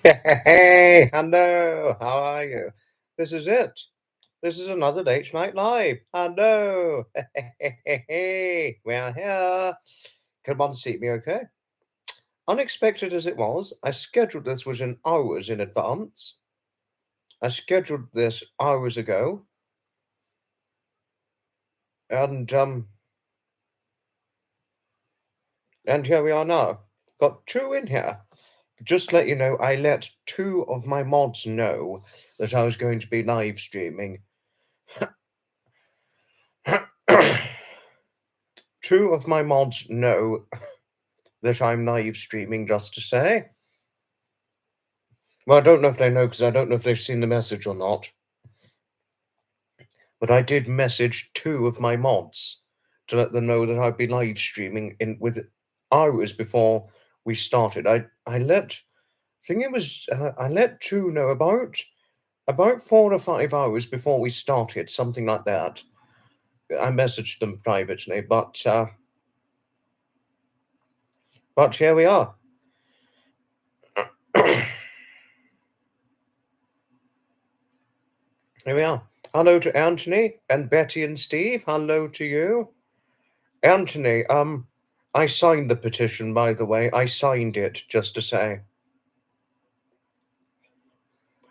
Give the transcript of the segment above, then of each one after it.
Hey, hello, how are you? This is it. This is another Date Night Live. Hello. Hey, we are here. Come on, see me, okay? Unexpected as it was, I scheduled this within hours in advance. I scheduled this hours ago, and and here we are now. Got two in here. Just to let you know, I let two of my mods know that I was going to be live streaming. Two of my mods know that I'm live streaming, just to say. Well, I don't know if they know because I don't know if they've seen the message or not. But I did message two of my mods to let them know that I'd be live streaming in with hours before we started. I let I let two know about 4 or 5 hours before we started, something like that. I messaged them privately, but here we are. Here we are. Hello to Anthony and Betty and Steve. Hello to you. Anthony, I signed the petition, by the way. I signed it, just to say.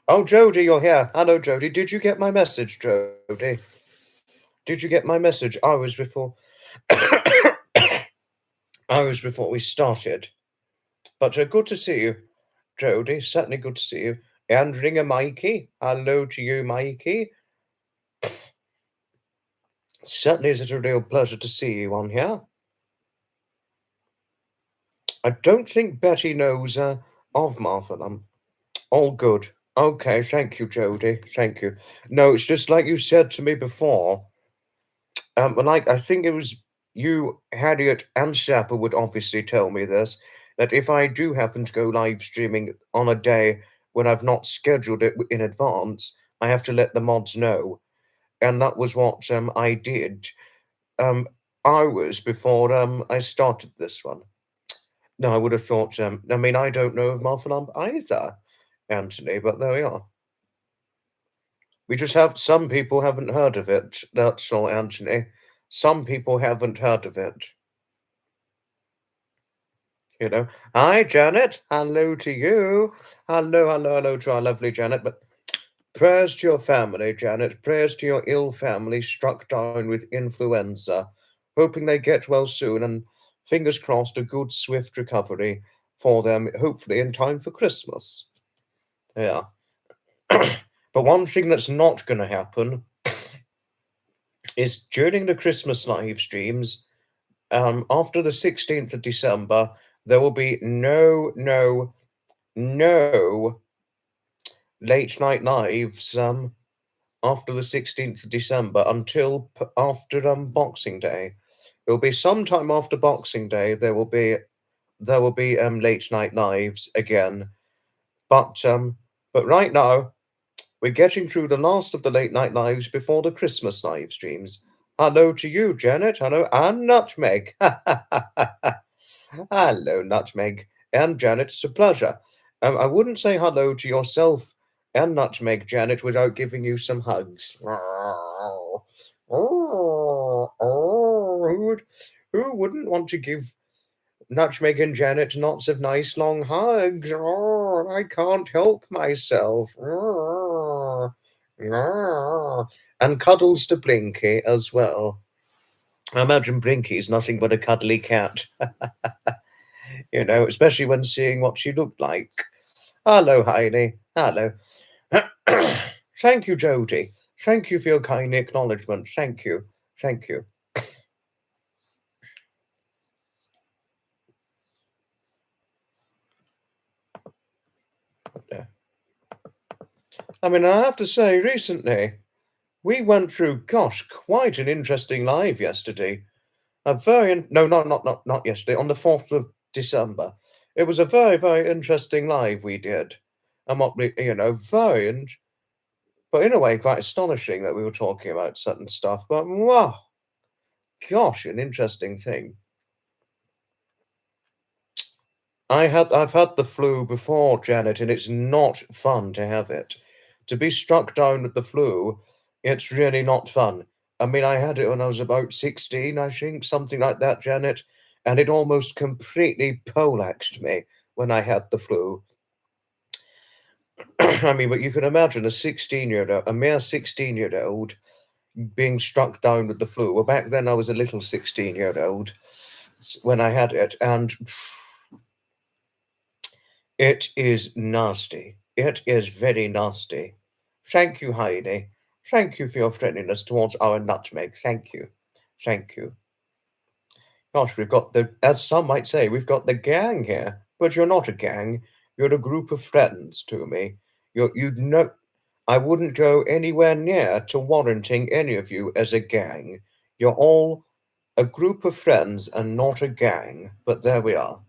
Oh, Jody, you're here. Hello, Jody. Did you get my message, Jody? Did you get my message hours before hours before we started? But good to see you, Jody. Certainly good to see you. And Ringer Mikey. Hello to you, Mikey. Certainly is it a real pleasure to see you on here. I don't think Betty knows of Martha. All good. Okay, thank you, Jody. Thank you. No, it's just like you said to me before. Like I think it was you, Harriet, and Sapper would obviously tell me this, that if I do happen to go live streaming on a day when I've not scheduled it in advance, I have to let the mods know. And that was what I did um hours before I started this one. No, I would have thought I mean I don't know of Marfa either, Anthony, but there we are. We just have some people haven't heard of it. That's all, Anthony. Some people haven't heard of it. You know. Hi, Janet. Hello to you. Hello to our lovely Janet. But prayers to your family, Janet. Prayers to your ill family struck down with influenza. Hoping they get well soon and fingers crossed a good, swift recovery for them, hopefully in time for Christmas. Yeah. But one thing that's not going to happen is during the Christmas live streams, after the 16th of December, there will be no late night lives after the 16th of December until after Boxing Day. It'll be sometime after Boxing Day. There will be late night lives again, but right now we're getting through the last of the late night lives before the Christmas live streams. Hello to you, Janet. Hello, and Nutmeg. Hello, Nutmeg. And Janet, it's a pleasure. I wouldn't say hello to yourself and Nutmeg, Janet, without giving you some hugs. Who wouldn't want to give Nutmeg and Janet lots of nice long hugs? Oh, I can't help myself. And cuddles to Blinky as well. I imagine Blinky's nothing but a cuddly cat, especially when seeing what she looked like. Hello, Heidi. Hello. Thank you, Jody. Thank you for your kind acknowledgement. Thank you. Thank you. I mean, I have to say, recently, we went through, gosh, quite an interesting live yesterday. A very, no, not yesterday, on the 4th of December. It was a very, very interesting live we did. And what we, very, but in a way, quite astonishing that we were talking about certain stuff. But wow, gosh, an interesting thing. I've had the flu before, Janet, and it's not fun to have it. To be struck down with the flu, it's really not fun. I mean, I had it when I was about 16, I think, something like that, Janet, and it almost completely poleaxed me when I had the flu. I mean, but you can imagine a mere 16-year-old being struck down with the flu. Well, back then I was a little 16-year-old when I had it, and it is nasty. It is very nasty. Thank you, Heidi. Thank you for your friendliness towards our nutmeg. Thank you. Thank you. Gosh, we've got as some might say, we've got the gang here. But you're not a gang. You're a group of friends to me. You'd know. I wouldn't go anywhere near to warranting any of you as a gang. You're all a group of friends and not a gang. But there we are.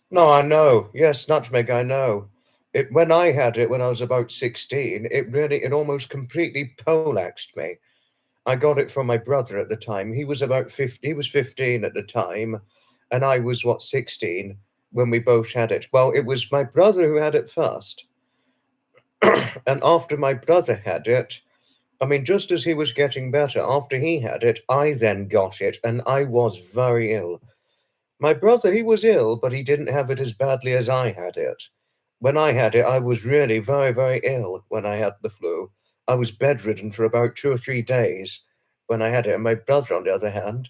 No, I know. Yes, nutmeg, I know. When I had it when I was about 16, it almost completely poleaxed me. I got it from my brother at the time. He was about 50, he was 15 at the time, and I was, what, 16 when we both had it. Well, it was my brother who had it first. And after my brother had it, I mean, just as he was getting better, after he had it, I then got it, and I was very ill. My brother, he was ill, but he didn't have it as badly as I had it. When I had it, I was really very, very ill when I had the flu. I was bedridden for about 2 or 3 days when I had it. And my brother, on the other hand,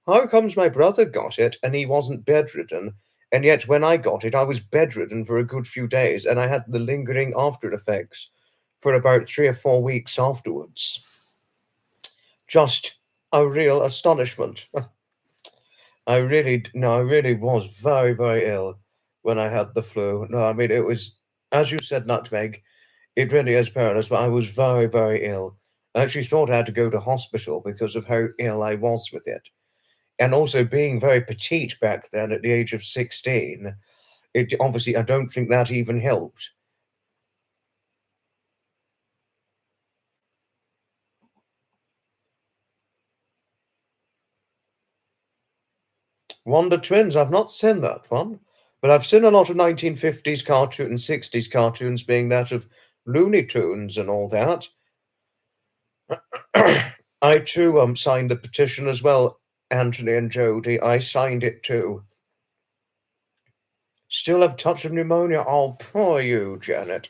how comes my brother got it and he wasn't bedridden? And yet when I got it, I was bedridden for a good few days and I had the lingering after effects for about 3 or 4 weeks afterwards. Just a real astonishment. I really was very, very ill when I had the flu. No, I mean, it was, as you said, nutmeg, it really is perilous, but I was very, very ill. I actually thought I had to go to hospital because of how ill I was with it. And also being very petite back then at the age of 16, it obviously, I don't think that even helped. Wonder Twins, I've not seen that one, but I've seen a lot of 1950s cartoon and 60s cartoons being that of Looney Tunes and all that. I too signed the petition as well, Anthony and Jody. I signed it too. Still have touch of pneumonia. Oh, poor you, Janet.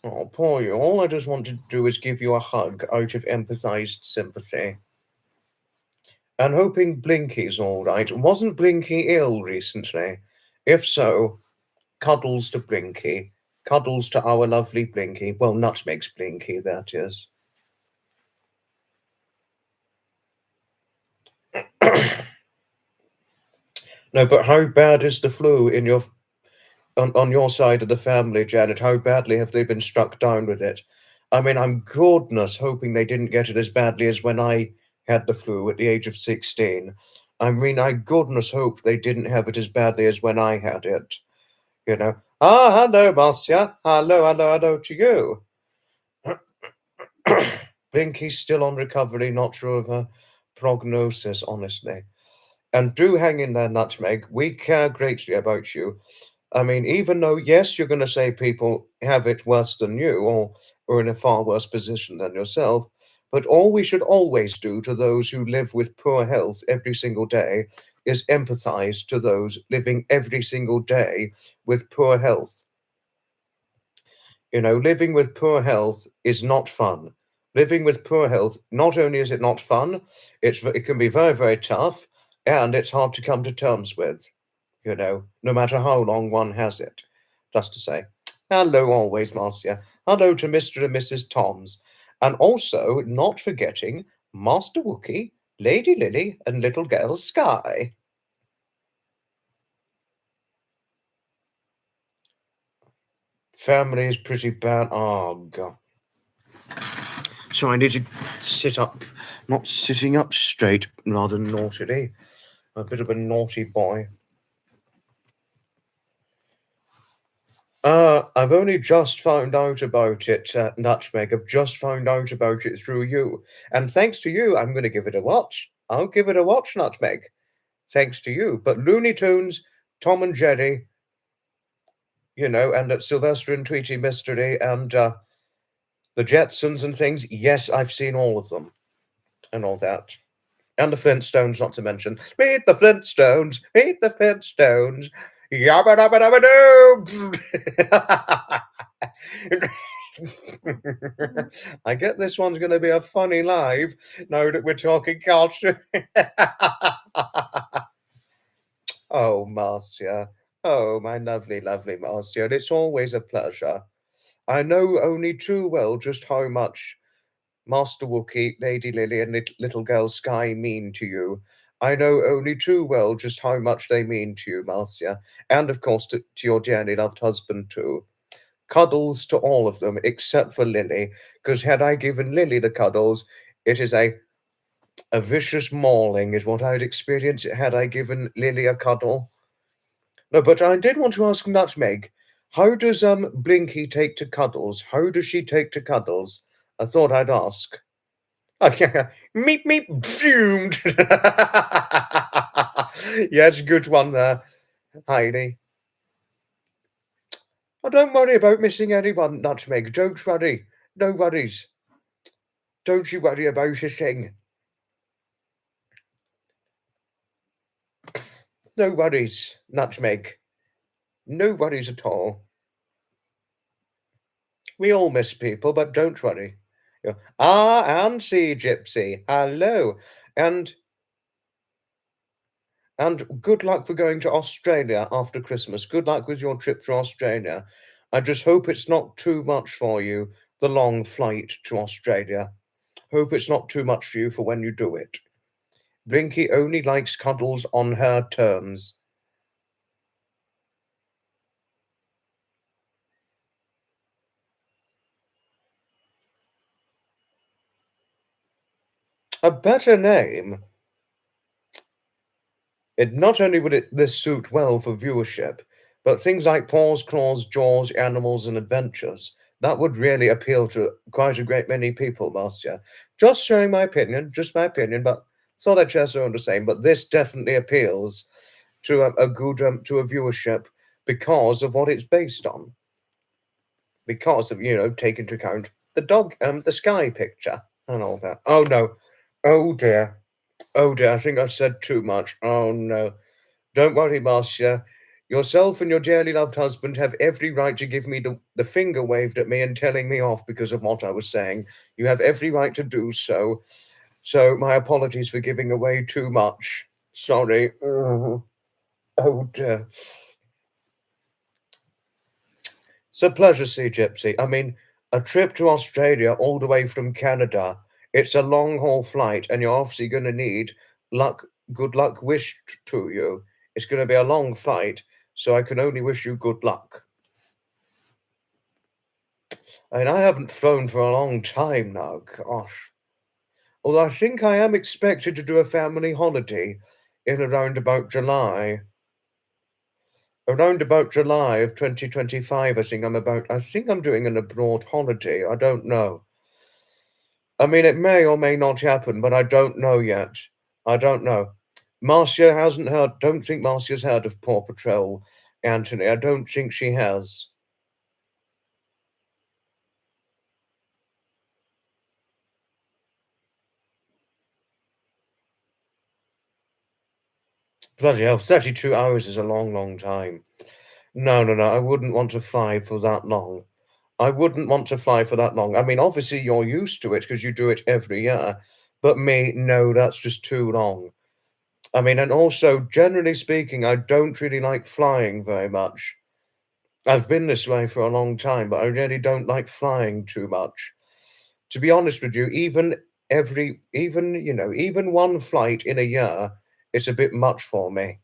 Oh, poor you. All I just want to do is give you a hug out of empathized sympathy. And hoping Blinky's all right. Wasn't Blinky ill recently? If so, cuddles to Blinky. Cuddles to our lovely Blinky. Well, Nutmeg's Blinky, that is. No, but how bad is the flu in your on your side of the family, Janet? How badly have they been struck down with it? I mean, I'm goodness hoping they didn't get it as badly as when I had the flu at the age of 16. I mean, I goodness hope they didn't have it as badly as when I had it. You know. Ah, hello, Marcia. Hello, hello, hello to you. Blinky's still on recovery, not sure of her prognosis, honestly. And do hang in there, Nutmeg. We care greatly about you. I mean, even though, yes, you're going to say people have it worse than you or in a far worse position than yourself, but all we should always do to those who live with poor health every single day is empathize to those living every single day with poor health. You know, living with poor health is not fun. Living with poor health, not only is it not fun, it can be very, very tough, and it's hard to come to terms with, you know, no matter how long one has it. Just to say, hello always, Marcia. Hello to Mr. and Mrs. Toms. And also, not forgetting Master Wookie, Lady Lily, and little girl Sky. Family is pretty bad. Oh, God. So I need to sit up, not sitting up straight, rather naughtily. A bit of a naughty boy. I've only just found out about it, Nutmeg. I've just found out about it through you. And thanks to you, I'm going to give it a watch. I'll give it a watch, Nutmeg. thanks to you. But Looney Tunes, Tom and Jerry, and Sylvester and Tweety Mystery and the Jetsons and things. Yes, I've seen all of them and all that. And the Flintstones, not to mention. Meet the Flintstones, meet the Flintstones. Yabba dabba dabba doo. I get this one's going to be a funny live now that we're talking culture. Oh, Marcia. Oh, my lovely, lovely Marcia. It's always a pleasure. I know only too well just how much Master Wookie, Lady Lily, and little girl Sky mean to you. I know only too well just how much they mean to you, Marcia, and of course to your dearly loved husband too. Cuddles to all of them except for Lily, because had I given Lily the cuddles, it is a vicious mauling, is what I'd experience had I given Lily a cuddle. No, but I did want to ask Nutmeg, how does Blinky take to cuddles? How does she take to cuddles? I thought I'd ask. Okay, meep meep zoomed. Yes, good one there, Heidi. Oh, don't worry about missing anyone, Nutmeg. Don't worry. No worries. Don't you worry about a thing. No worries, Nutmeg. No worries at all. We all miss people, but don't worry. And see, Gypsy. Hello. And good luck for going to Australia after Christmas. Good luck with your trip to Australia. I just hope it's not too much for you, the long flight to Australia. Hope it's not too much for you for when you do it. Blinky only likes cuddles on her terms. A better name? It not only would this suit well for viewership, but things like paws, claws, jaws, animals, and adventures. That would really appeal to quite a great many people, Marcia. Just showing my opinion, just my opinion, but thought I'd share some of the same. But this definitely appeals to a good to a viewership because of what it's based on. Because of take into account the dog the sky picture and all that. Oh no. Oh dear. Oh dear, I think I've said too much. Oh no. Don't worry, Marcia. Yourself and your dearly loved husband have every right to give me the finger waved at me and telling me off because of what I was saying. You have every right to do so. So my apologies for giving away too much. Sorry. Oh dear. It's a pleasure, see Gypsy. I mean, a trip to Australia all the way from Canada. It's a long haul flight, and you're obviously going to need luck, good luck wished to you. It's going to be a long flight, so I can only wish you good luck. And I haven't flown for a long time now, gosh. Although I think I am expected to do a family holiday in around about July. Around about July of 2025, I think I'm doing an abroad holiday. I don't know. I mean, it may or may not happen, but I don't know yet. I don't know. Marcia hasn't heard, don't think Marcia's heard of Paw Patrol, Anthony. I don't think she has. Bloody hell, 32 hours is a long, long time. No, no, no, I wouldn't want to fly for that long. I wouldn't want to fly for that long. I mean, obviously you're used to it because you do it every year, but me, no, that's just too long. I mean, and also, generally speaking, I don't really like flying very much. I've been this way for a long time, but I really don't like flying too much. To be honest with you, even one flight in a year is a bit much for me.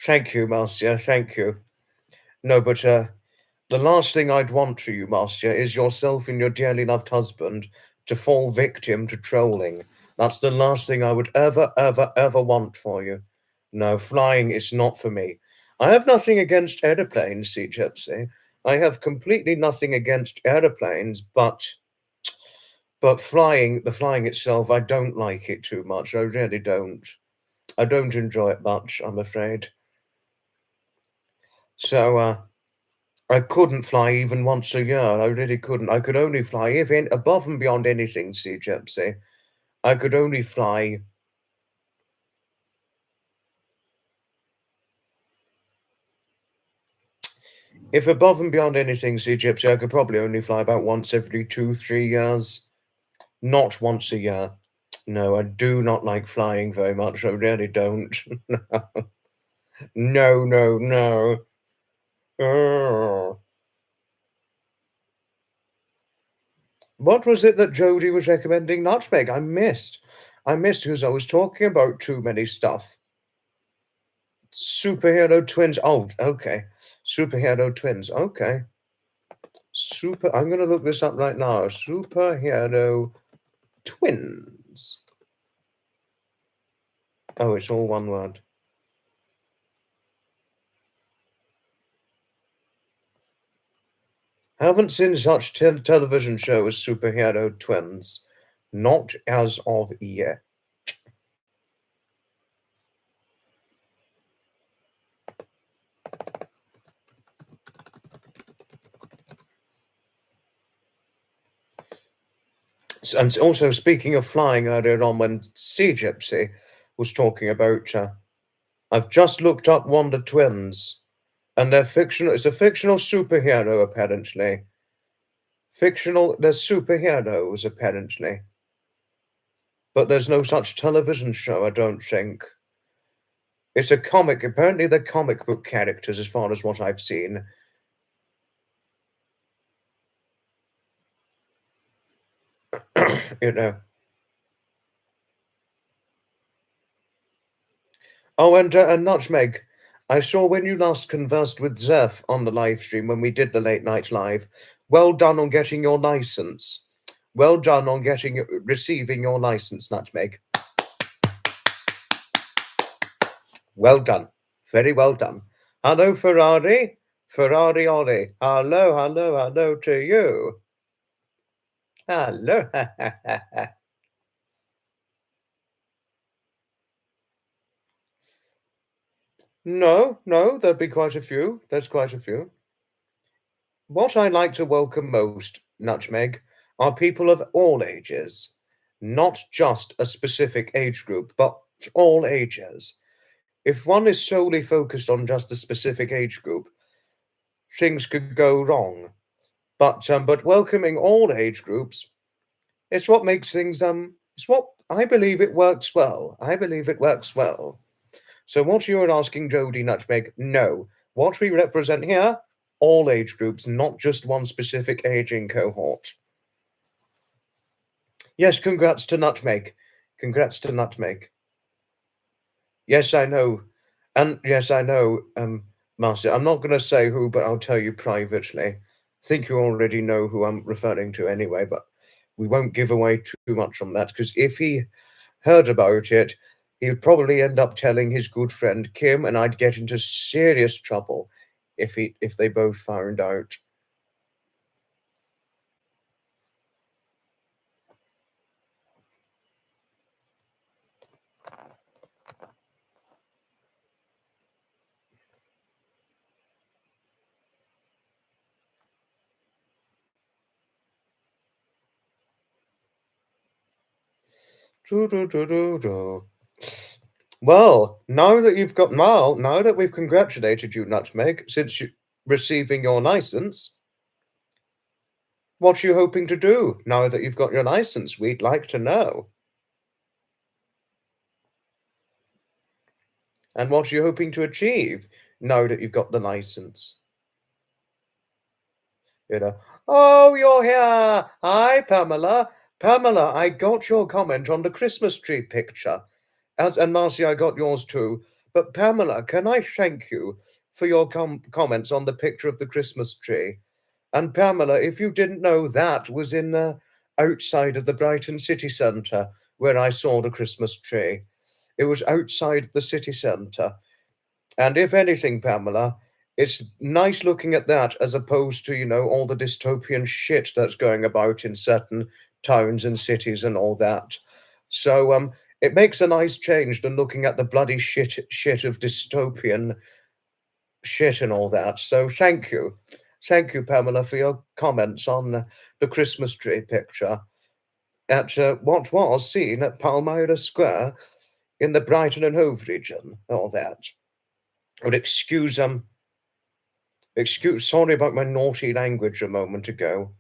Thank you, Marcia. Thank you. No, but the last thing I'd want for you, Marcia, is yourself and your dearly loved husband to fall victim to trolling. That's the last thing I would ever, ever, ever want for you. No, flying is not for me. I have nothing against aeroplanes, see, Gypsy. I have completely nothing against aeroplanes, but But flying, the flying itself, I don't like it too much. I really don't. I don't enjoy it much, I'm afraid. So, I couldn't fly even once a year. I really couldn't. I could only fly if in above and beyond anything, Sea Gypsy. I could only fly if above and beyond anything, Sea Gypsy, I could probably only fly about once every 2, 3 years. Not once a year. No, I do not like flying very much. I really don't. No, no, no. Oh. What was it that Jodie was recommending Nutmeg? I missed. I missed because I was talking about too many stuff. Superhero twins. Oh, okay. Superhero twins. Okay. I'm gonna look this up right now. Superhero twins. Oh, it's all one word. Haven't seen such television show as Superhero Twins. Not as of yet. And also, speaking of flying earlier on, when Sea Gypsy was talking about, I've just looked up Wonder Twins, and they're fictional. It's a fictional superhero, apparently. Fictional. There's superheroes, apparently, but there's no such television show. I don't think. It's a comic. Apparently, they're comic book characters, as far as what I've seen. You know. Oh, and Nutmeg, I saw when you last conversed with Zeph on the live stream when we did the late night live. Well done on getting your license. Well done on receiving your license, Nutmeg. Well done. Very well done. Hello, Ferrari. Ferrari Ollie. Hello, hello, hello to you. Hello. No, no, there'd be quite a few. There's quite a few. What I like to welcome most, Nutmeg, are people of all ages, not just a specific age group, but all ages. If one is solely focused on just a specific age group, things could go wrong. But welcoming all age groups is what makes things it's what I believe it works well. I believe it works well. So what you are asking, Jodie Nutmeg, no. What we represent here, all age groups, not just one specific aging cohort. Yes, congrats to Nutmeg. Congrats to Nutmeg. Yes, I know. And yes, I know, Marcia. I'm not going to say who, but I'll tell you privately. I think you already know who I'm referring to anyway, but we won't give away too much on that because if he heard about it, he'd probably end up telling his good friend Kim, and I'd get into serious trouble if they both found out. Doo-doo-doo-doo-doo. Well, now that we've congratulated you, Nutmeg, since you receiving your license, what are you hoping to do now that you've got your license? We'd like to know. And what are you hoping to achieve now that you've got the license? You know, oh, you're here. Hi, Pamela. Pamela, I got your comment on the Christmas tree picture. And Marcy, I got yours too. But Pamela, can I thank you for your comments on the picture of the Christmas tree? And Pamela, if you didn't know, that was in outside of the Brighton city centre where I saw the Christmas tree. It was outside the city centre. And if anything, Pamela, it's nice looking at that as opposed to, all the dystopian shit that's going about in certain towns and cities and all that. So it makes a nice change than looking at the bloody shit of dystopian shit and all that. So thank you, Pamela, for your comments on the Christmas tree picture at what was seen at Palmyra Square in the Brighton and Hove region. All that. But excuse. Sorry about my naughty language a moment ago.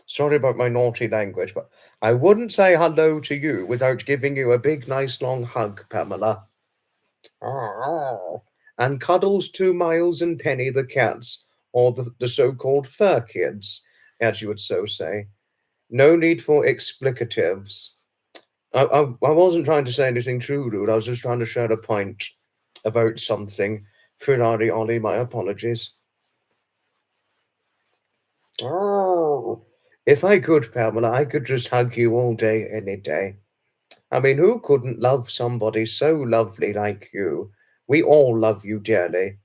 Sorry about my naughty language, but I wouldn't say hello to you without giving you a big, nice, long hug, Pamela. And cuddles to Miles and Penny the cats, or the so-called fur kids, as you would so say. No need for explicatives. I wasn't trying to say anything too rude. I was just trying to share a point about something. Ferrari Ollie, my apologies. Oh, if I could, Pamela, I could just hug you all day, any day. I mean, who couldn't love somebody so lovely like you? We all love you dearly.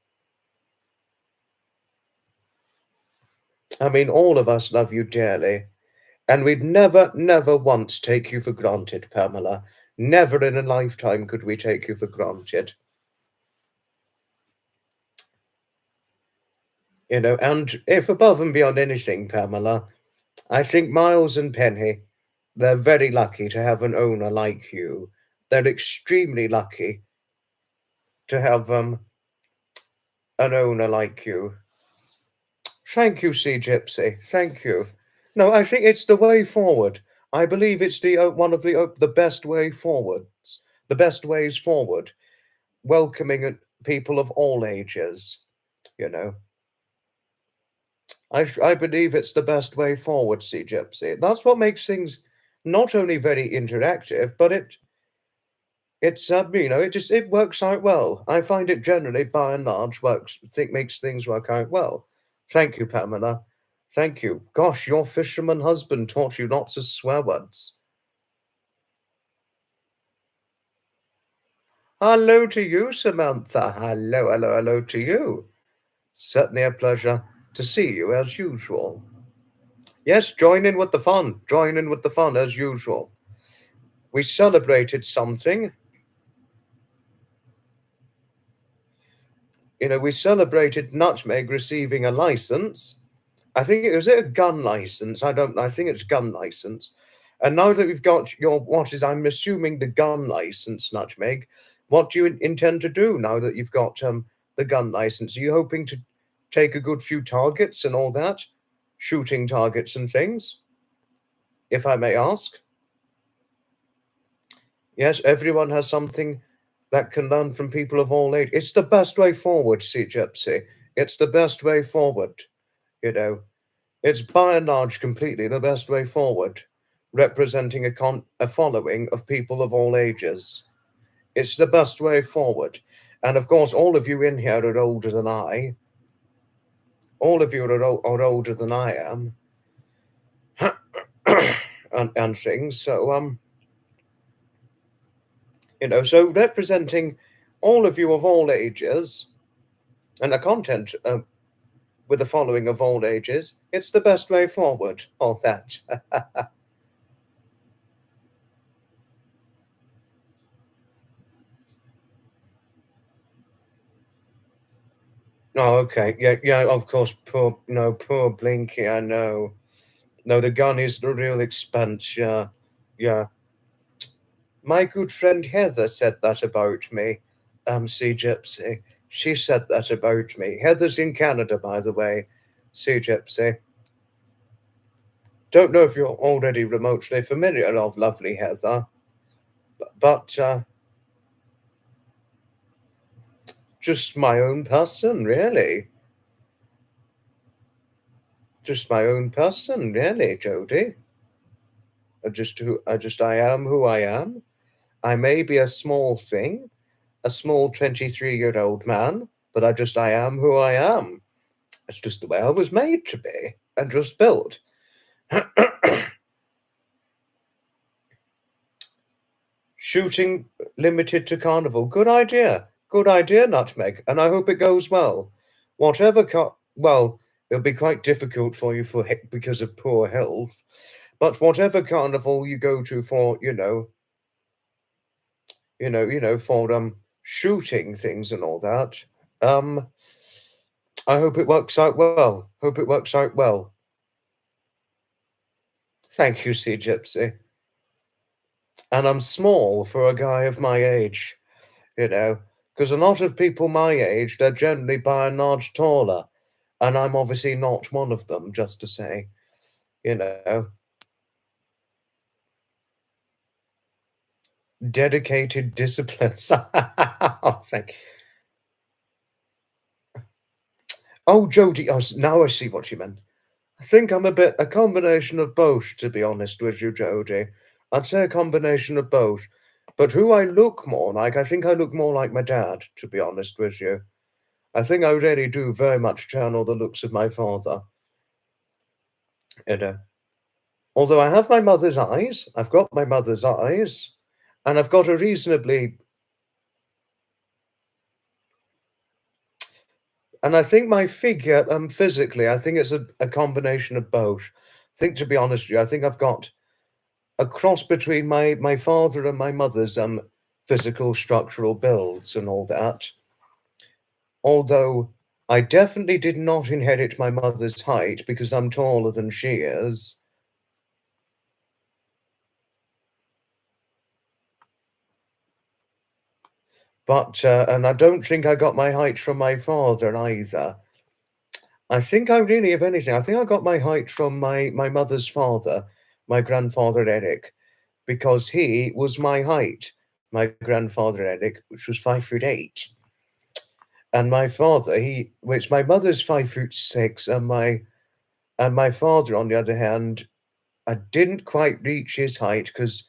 I mean, all of us love you dearly. And we'd never, never once take you for granted, Pamela. Never in a lifetime could we take you for granted. You know, and if above and beyond anything, Pamela, I think Miles and Penny, they're very lucky to have an owner like you. They're extremely lucky to have an owner like you. Thank you, Sea Gypsy. Thank you. No, I think it's the way forward. I believe it's the one of the best way forwards, the best ways forward, welcoming people of all ages. You know, I believe it's the best way forward, Sea Gypsy. That's what makes things not only very interactive, but it's you know, it works out well. I find it generally, by and large, makes things work out well. Thank you, Pamela. Thank you. Gosh, your fisherman husband taught you lots of swear words. Hello to you, Samantha. Hello, hello, hello to you. Certainly a pleasure to see you as usual. Yes, join in with the fun. Join in with the fun as usual. We celebrated something. You know, we celebrated Nutmeg receiving a license. I think it was a gun license. I think it's gun license. And now that we've got I'm assuming the gun license, Nutmeg, what do you intend to do now that you've got the gun license? Are you hoping to take a good few targets and all that? Shooting targets and things, if I may ask? Yes, everyone has something that can learn from people of all age. It's the best way forward, see, Gypsy. It's the best way forward, you know. It's by and large completely the best way forward, representing a following of people of all ages. It's the best way forward. And of course, all of you in here are older than I. All of you are older than I am. and things. So, you know, so representing all of you of all ages and a content with a following of all ages, it's the best way forward. All that. Oh, okay. Yeah, yeah, of course. Poor Blinky, I know. No, the gun is the real expense, yeah. Yeah. My good friend Heather said that about me. Sea Gypsy. She said that about me. Heather's in Canada, by the way. Sea Gypsy. Don't know if you're already remotely familiar of lovely Heather, but just my own person, really. Just my own person, really, Jody. I am who I am. I may be a small thing, a small 23-year-old man, but I am who I am. It's just the way I was made to be and just built. Shooting limited to carnival. Good idea. Good idea, Nutmeg. And I hope it goes well. Well, it'll be quite difficult for you because of poor health. But whatever carnival you go to for, for shooting things and all that, um, I hope it works out well. Hope it works out well. Thank you, Sea Gypsy. And I'm small for a guy of my age, because a lot of people my age, they're generally by and large taller, and I'm obviously not one of them, just to say, you know, dedicated disciplines. Thank Oh, Jody, now I see what you meant. I think I'm a combination of both, to be honest with you, Jody. I'd say a combination of both. But who I look more like, I think I look more like my dad, to be honest with you. I think I really do very much channel the looks of my father, you know. Although I have my mother's eyes, I've got my mother's eyes, and I've got a reasonably, and I think my figure, physically, I think it's a combination of both. I think, to be honest with you, I think I've got a cross between my father and my mother's physical structural builds and all that. Although I definitely did not inherit my mother's height because I'm taller than she is. But and I don't think I got my height from my father either. I think I really, if anything, I think I got my height from my mother's father, my grandfather Eric, because he was my height. My grandfather Eric, which was 5'8". And my father, which my mother's 5'6", and my father, on the other hand, I didn't quite reach his height because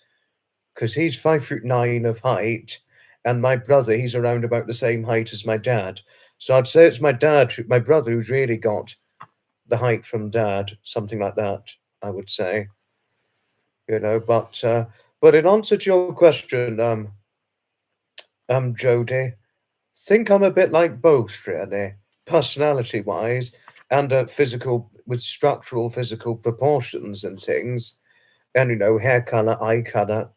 he's 5'9" of height, and my brother, he's around about the same height as my dad. So I'd say it's my brother, who's really got the height from dad, something like that, I would say. But in answer to your question, Jody, think I'm a bit like both, really, personality-wise, and physical with structural physical proportions and things, and hair color, eye color,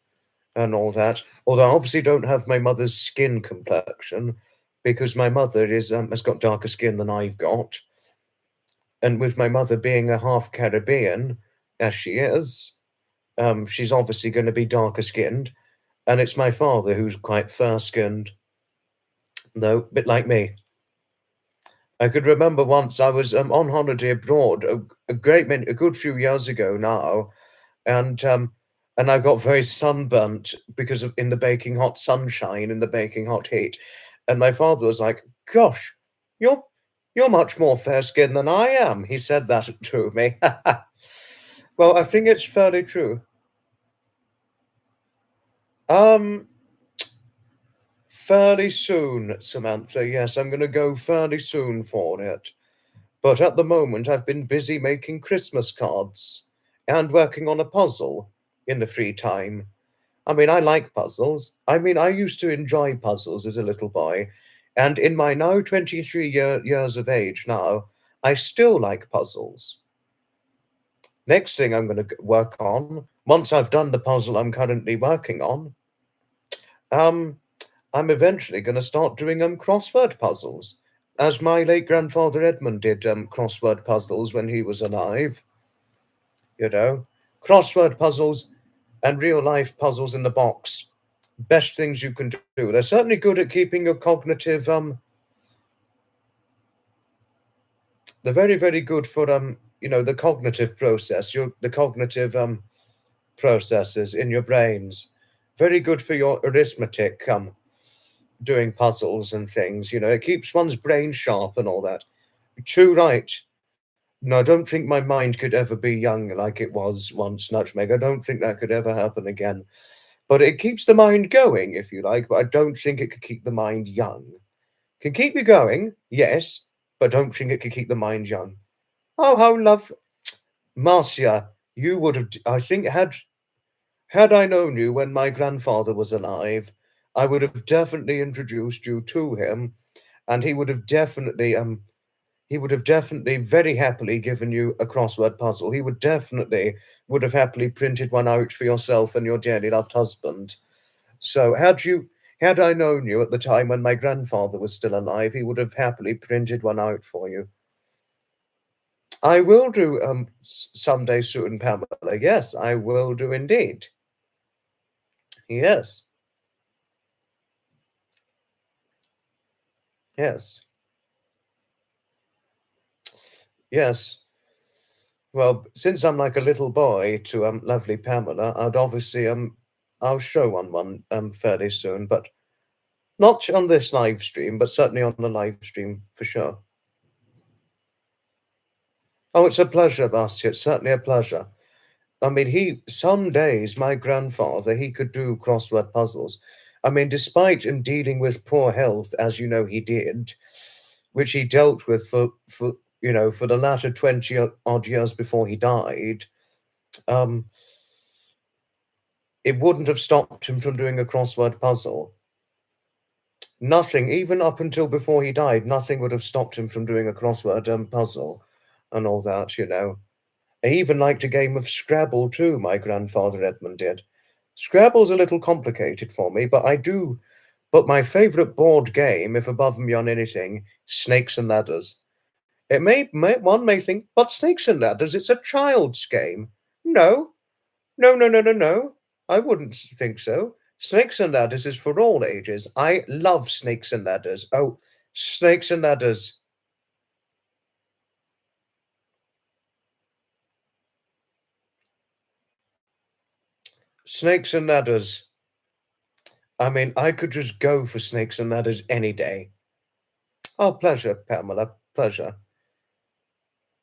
and all that. Although I obviously don't have my mother's skin complexion, because my mother has got darker skin than I've got, and with my mother being a half Caribbean, as she is, she's obviously going to be darker skinned, and it's my father who's quite fair skinned, though, a bit like me. I could remember once I was on holiday abroad a good few years ago now, and I got very sunburnt because of in the baking hot sunshine, in the baking hot heat, and my father was like, "Gosh, you're you're much more fair-skinned than I am." He said that to me. Well, I think it's fairly true. Um, Fairly soon, Samantha. Yes, I'm gonna go fairly soon for it. But at the moment, I've been busy making Christmas cards and working on a puzzle in the free time. I mean, I like puzzles. I mean, I used to enjoy puzzles as a little boy, and in my now 23 years of age now, I still like puzzles. Next thing I'm going to work on, once I've done the puzzle I'm currently working on, um, I'm eventually going to start doing crossword puzzles, as my late grandfather Edmund did crossword puzzles when he was alive. You know, crossword puzzles and real life puzzles in the box. Best things you can do. They're certainly good at keeping your cognitive they're very, very good for the cognitive process, the cognitive processes in your brains. Very good for your arithmetic, doing puzzles and things, it keeps one's brain sharp and all that. Too right. No, I don't think my mind could ever be young like it was once, Nutmeg. I don't think that could ever happen again. But it keeps the mind going, if you like, but I don't think it could keep the mind young. Can keep you going, yes, but don't think it could keep the mind young. Oh, how Marcia, you would have, I think, had I known you when my grandfather was alive, I would have definitely introduced you to him, and he would have definitely he would have definitely very happily given you a crossword puzzle. He would have happily printed one out for yourself and your dearly loved husband. So had I known you at the time when my grandfather was still alive, he would have happily printed one out for you. I will do someday soon, Pamela. Yes, I will do indeed. Yes, yes, yes. Well, since I'm like a little boy to lovely Pamela, I'd obviously I'll show one fairly soon, but not on this live stream, but certainly on the live stream for sure. Oh, it's a pleasure, Marcia. It's certainly a pleasure. I mean, some days, my grandfather, he could do crossword puzzles. I mean, despite him dealing with poor health, as you know he did, which he dealt with for the latter 20 odd years before he died, um, it wouldn't have stopped him from doing a crossword puzzle. Nothing, even up until before he died, nothing would have stopped him from doing a crossword puzzle and all that. He even liked a game of Scrabble too, my grandfather Edmund did. Scrabble's a little complicated for me, but I do. But my favourite board game, if above and beyond anything, Snakes and Ladders. One may think, but Snakes and Ladders, it's a child's game. No, no, no, no, no, no. I wouldn't think so. Snakes and Ladders is for all ages. I love Snakes and Ladders. Oh, Snakes and Ladders. Snakes and Ladders. I mean, I could just go for Snakes and Ladders any day. Oh, pleasure, Pamela. Pleasure.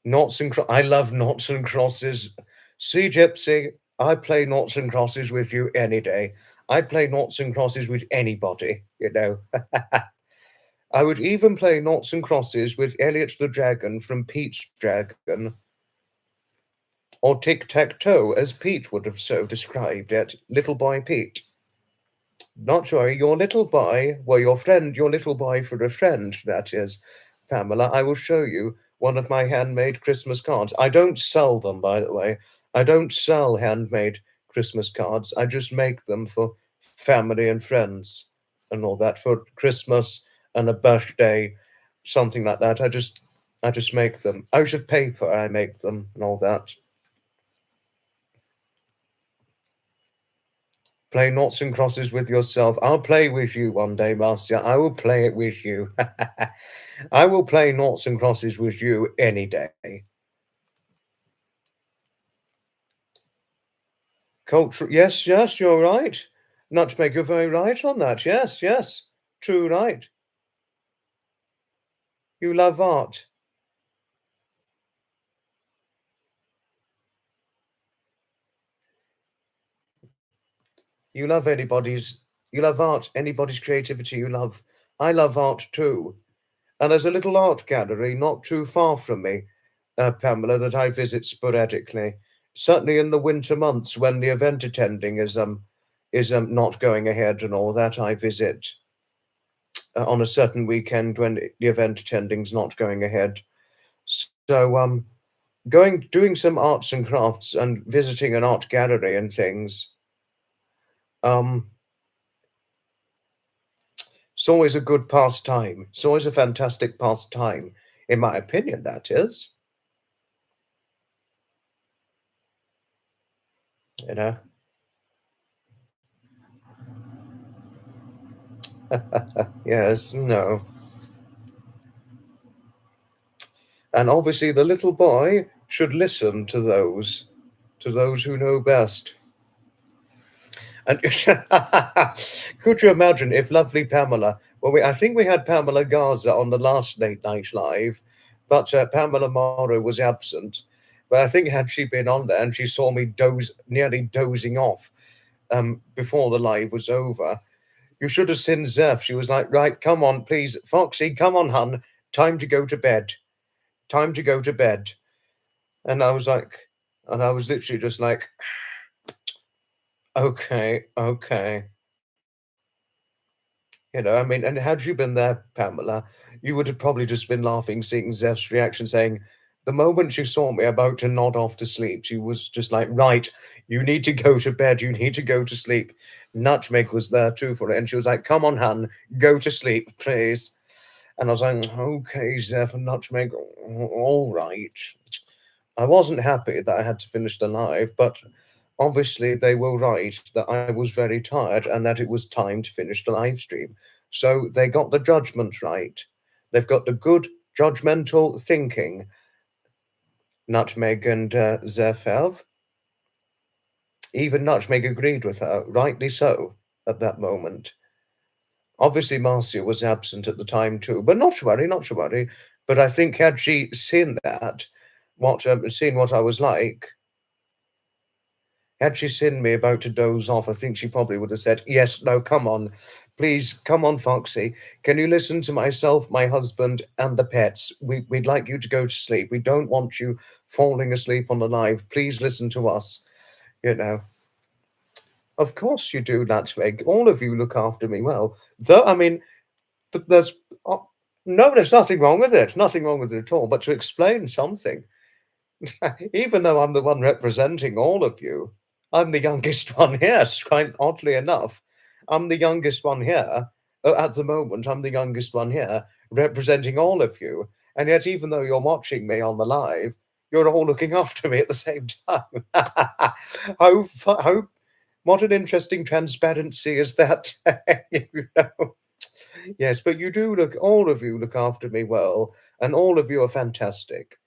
I love noughts and crosses. See, Gypsy, I play noughts and crosses with you any day. I play noughts and crosses with anybody. I would even play noughts and crosses with Elliot the Dragon from Pete's Dragon, or tic-tac-toe, as Pete would have so described it, Little Boy Pete. Not sure, your little boy, well, your little boy for a friend, that is, Pamela. I will show you one of my handmade Christmas cards. I don't sell them, by the way. I don't sell handmade Christmas cards. I just make them for family and friends and all that, for Christmas and a birthday, something like that. I just make them out of paper. I make them and all that. Play noughts and crosses with yourself. I'll play with you one day, Master. I will play it with you. I will play noughts and crosses with you any day. Culture, yes, yes, you're right. Nutmeg, you're very right on that. Yes, yes, true, right. You love art. You love anybody's. You love art. Anybody's creativity. You love. I love art too. And there's a little art gallery not too far from me, Pamela, that I visit sporadically. Certainly in the winter months when the event attending is not going ahead and all that, I visit on a certain weekend when the event attending's not going ahead. So doing some arts and crafts and visiting an art gallery and things. Um, it's always a good pastime. It's always a fantastic pastime, in my opinion. That is, you know. Yes, no. And obviously the little boy should listen to those who know best. And could you imagine if lovely Pamela, well, I think we had Pamela Garza on the last Late Night Live, but Pamela Morrow was absent. But I think had she been on there and she saw me nearly dozing off before the live was over, you should have seen Zeph. She was like, right, come on, please. Foxy, come on, hun. Time to go to bed. Time to go to bed. And I was literally just like, okay, okay. I mean, and had you been there, Pamela, you would have probably just been laughing, seeing Zeph's reaction, saying, the moment she saw me about to nod off to sleep, she was just like, right, you need to go to bed, you need to go to sleep. Nutmeg was there too for it, and she was like, come on, Han, go to sleep, please. And I was like, okay, Zeph and Nutmeg, all right. I wasn't happy that I had to finish the live, but obviously they were right that I was very tired and that it was time to finish the live stream. So they got the judgment right. They've got the good judgmental thinking. Nutmeg and Zeph have. Even Nutmeg agreed with her, rightly so, at that moment. Obviously, Marcia was absent at the time too, but not to worry, not to worry. But I think had she seen that, seen what I was like, had she seen me about to doze off, I think she probably would have said, yes, no, come on. Please, come on, Foxy. Can you listen to myself, my husband, and the pets? We'd like you to go to sleep. We don't want you falling asleep on the live. Please listen to us. You know, of course you do, Nutmeg. All of you look after me well. Though, I mean, there's no, there's nothing wrong with it. Nothing wrong with it at all. But to explain something, even though I'm the one representing all of you, I'm the youngest one here, quite oddly enough. I'm the youngest one here. At the moment, I'm the youngest one here, representing all of you. And yet, even though you're watching me on the live, you're all looking after me at the same time. What an interesting transparency is that? you know? Yes, but you do look, all of you look after me well, and all of you are fantastic.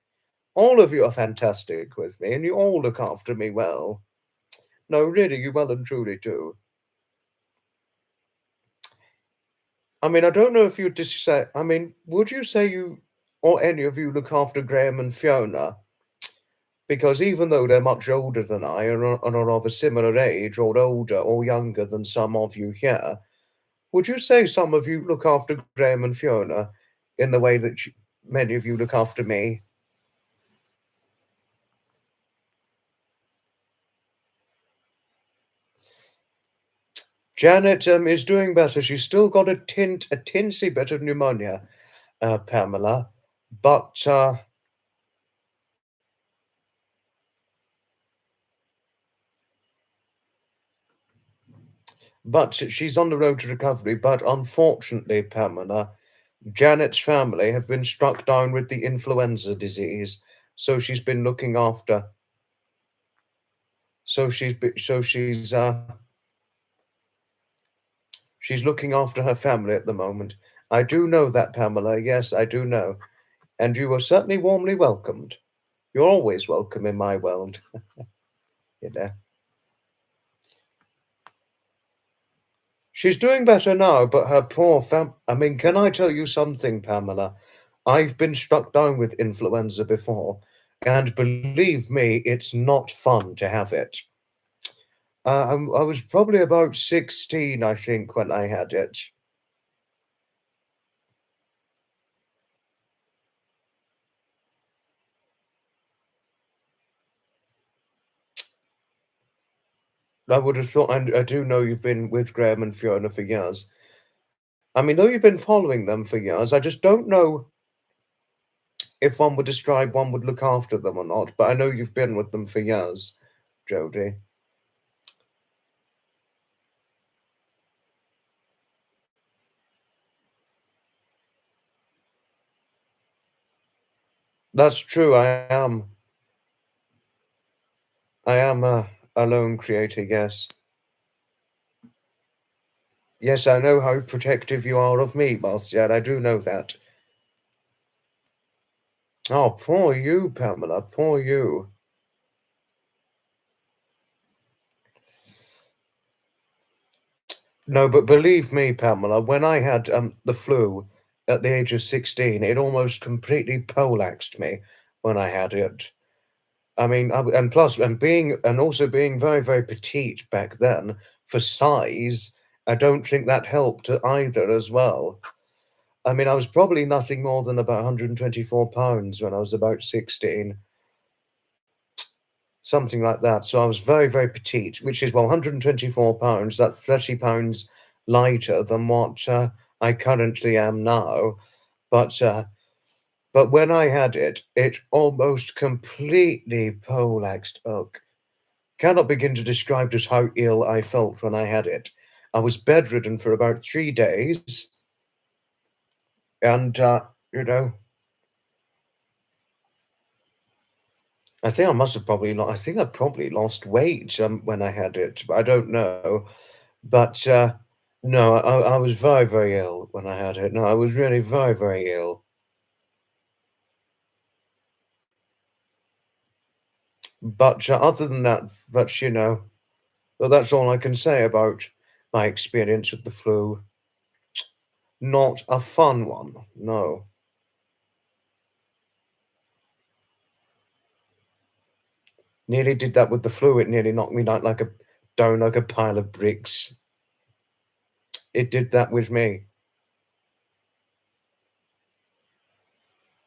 All of you are fantastic with me, and you all look after me well. No, really, you well and truly do. I mean, I don't know if you'd just say, I mean, would you say you or any of you look after Graham and Fiona? Because even though they're much older than I and are of a similar age, or older or younger than some of you here, would you say some of you look after Graham and Fiona in the way that many of you look after me? Janet is doing better. She's still got a tinsy bit of pneumonia, Pamela, but she's on the road to recovery. But unfortunately, Pamela, Janet's family have been struck down with the influenza disease, so she's been looking after. She's looking after her family at the moment. I do know that, Pamela. Yes, I do know. And you are certainly warmly welcomed. You're always welcome in my world, you know. She's doing better now, but her poor I mean, can I tell you something, Pamela? I've been struck down with influenza before, and believe me, it's not fun to have it. I was probably about 16, I think, when I had it. I would have thought, and I do know you've been with Graham and Fiona for years. I mean, though you've been following them for years, I just don't know if one would describe one would look after them or not. But I know you've been with them for years, Jodie. That's true. I am a lone creator. Yes. Yes, I know how protective you are of me, Marcia. I do know that. Oh, poor you, Pamela. Poor you. No, but believe me, Pamela, when I had the flu at the age of 16, it almost completely poleaxed me when I had it. I mean, and plus, and also being very, very petite back then for size, I don't think that helped either as well. I mean, I was probably nothing more than about 124 pounds when I was about 16, something like that. So I was very, very petite, which is, well, 124 pounds, that's 30 pounds lighter than what I currently am now. But but when I had it, it almost completely poleaxed. Oh, cannot begin to describe just how ill I felt when I had it. I was bedridden for about 3 days, and you know, I think I must have probably I think I probably lost weight when I had it, but I don't know. But no, I was very, very ill when I had it. No, I was really very, very ill. But other than that, but well, that's all I can say about my experience with the flu. Not a fun one. No. Nearly did that with the flu. It nearly knocked me down like a pile of bricks. It did that with me.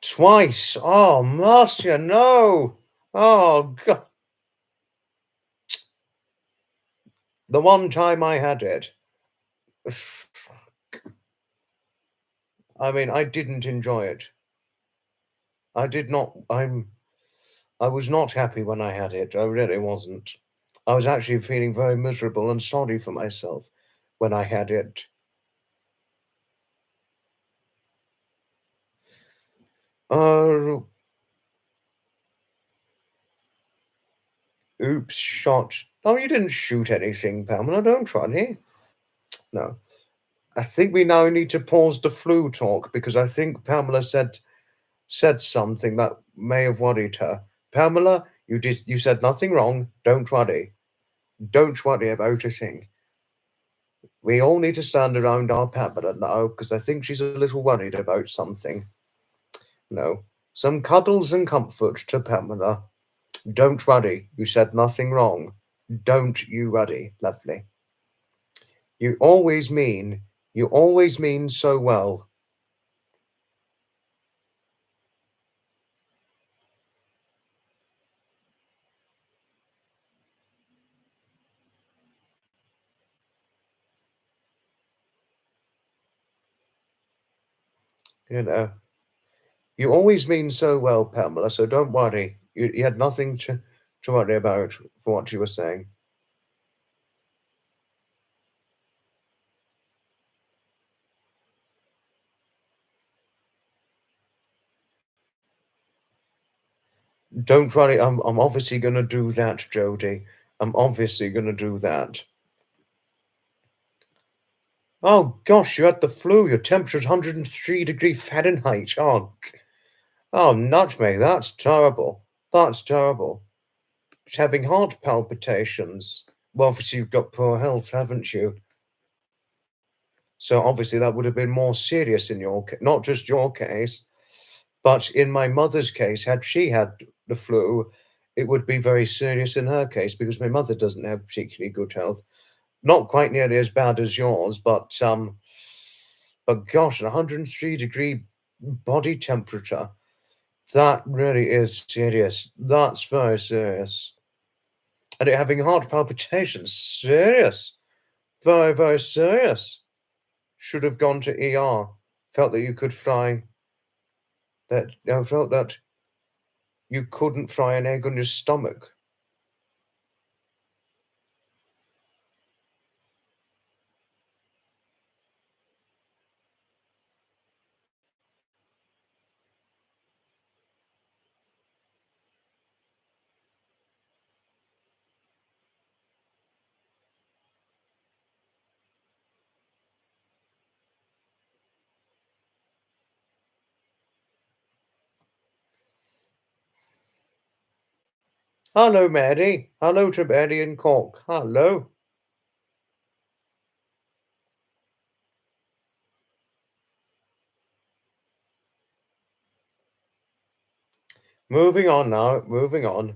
Twice. Oh, Marcia, no. Oh, God. The one time I had it, I mean, I didn't enjoy it. I did not. I was not happy when I had it. I really wasn't. I was actually feeling very miserable and sorry for myself when I had it. Uh, oops, shot. No, you didn't shoot anything, Pamela. Don't try me. No. I think we now need to pause the flu talk because I think Pamela said something that may have worried her. Pamela, you said nothing wrong. Don't worry. Don't worry about a thing. We all need to stand around our Pamela now because I think she's a little worried about something. No. Some cuddles and comfort to Pamela. Don't worry. You said nothing wrong. Don't you worry, lovely. You always mean so well. You know, you always mean so well, Pamela, so don't worry. You had nothing to worry about for what you were saying. Don't worry, I'm obviously gonna do that, Jody. I'm obviously gonna do that. Oh gosh, you had the flu. Your temperature's 103 degree Fahrenheit. Oh, nutmeg, that's terrible. That's terrible. Just having heart palpitations. Well, obviously you've got poor health, haven't you? So obviously that would have been more serious in not just your case, but in my mother's case, had she had the flu, it would be very serious in her case because my mother doesn't have particularly good health. Not quite nearly as bad as yours, but gosh, 103-degree body temperature, that really is serious. That's very serious. And it having heart palpitations, serious. Very, very serious. Should have gone to ER. Felt that you could fry that I felt that you couldn't fry an egg on your stomach. Hello, Mary. Hello to Mary and Cork. Hello. Moving on now. Moving on.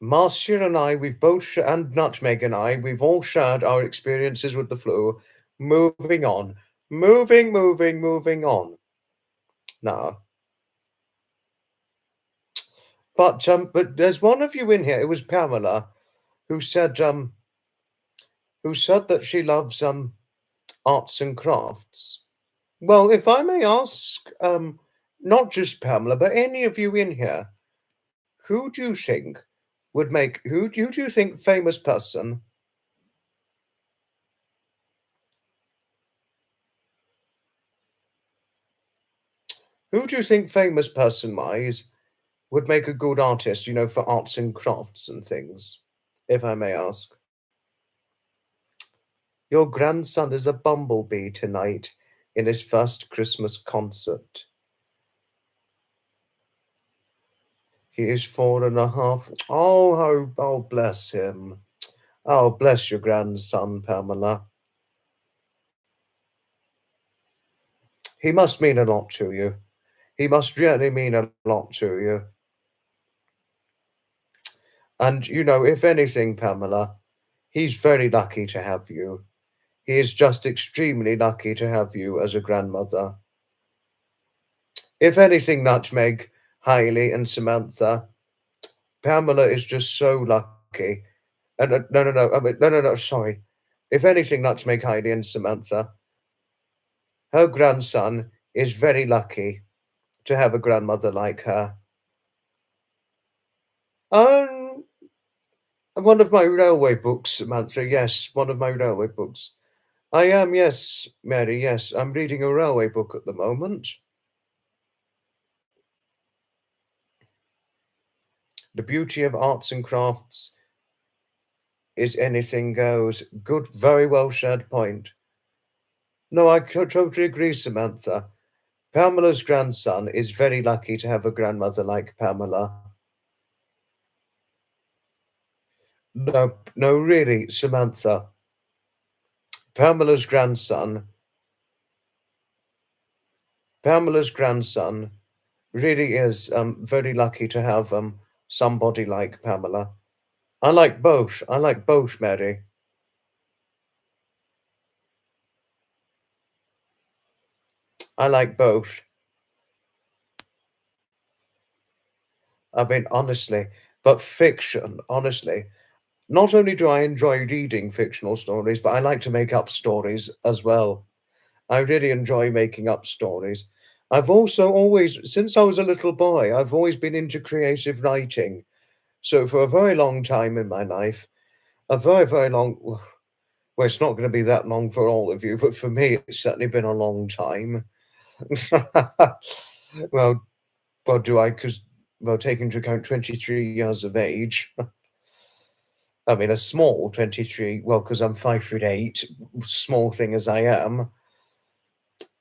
Marcia and I, and Nutmeg and I, we've all shared our experiences with the flu. Moving on. Moving on. Now, but there's one of you in here. It was Pamela who said that she loves arts and crafts? Well, if I may ask, not just Pamela, but any of you in here, who do you think who do you think famous person, who do you think famous person-wise would make a good artist, for arts and crafts and things, if I may ask? Your grandson is a bumblebee tonight in his first Christmas concert. He is 4.5. Oh, bless him. Oh, bless your grandson, Pamela. He must mean a lot to you. He must really mean a lot to you. And, if anything, Pamela, he's very lucky to have you. He is just extremely lucky to have you as a grandmother. If anything, Nutmeg, Hailey, and Samantha, Pamela is just so lucky. And no, no, sorry. If anything, Nutmeg, Hailey, and Samantha, her grandson is very lucky to have a grandmother like her. Um, one of my railway books, Samantha, yes, one of my railway books. I am, yes, Mary, yes. I'm reading a railway book at the moment. The beauty of arts and crafts is anything goes. Good, very well shared point. No, I totally agree, Samantha. Pamela's grandson is very lucky to have a grandmother like Pamela. No, no, really, Samantha. Pamela's grandson, Pamela's grandson really is very lucky to have somebody like Pamela. I like both. I like both, Mary. I like both. I mean, honestly, but fiction, honestly. Not only do I enjoy reading fictional stories, but I like to make up stories as well. I really enjoy making up stories. I've also always, since I was a little boy, I've always been into creative writing. So for a very long time in my life, a very, very long, well, it's not going to be that long for all of you, but for me, it's certainly been a long time. well, well, do I? Because, well, taking into account 23 years of age, I mean, a small 23, well, because I'm 5'8", small thing as I am,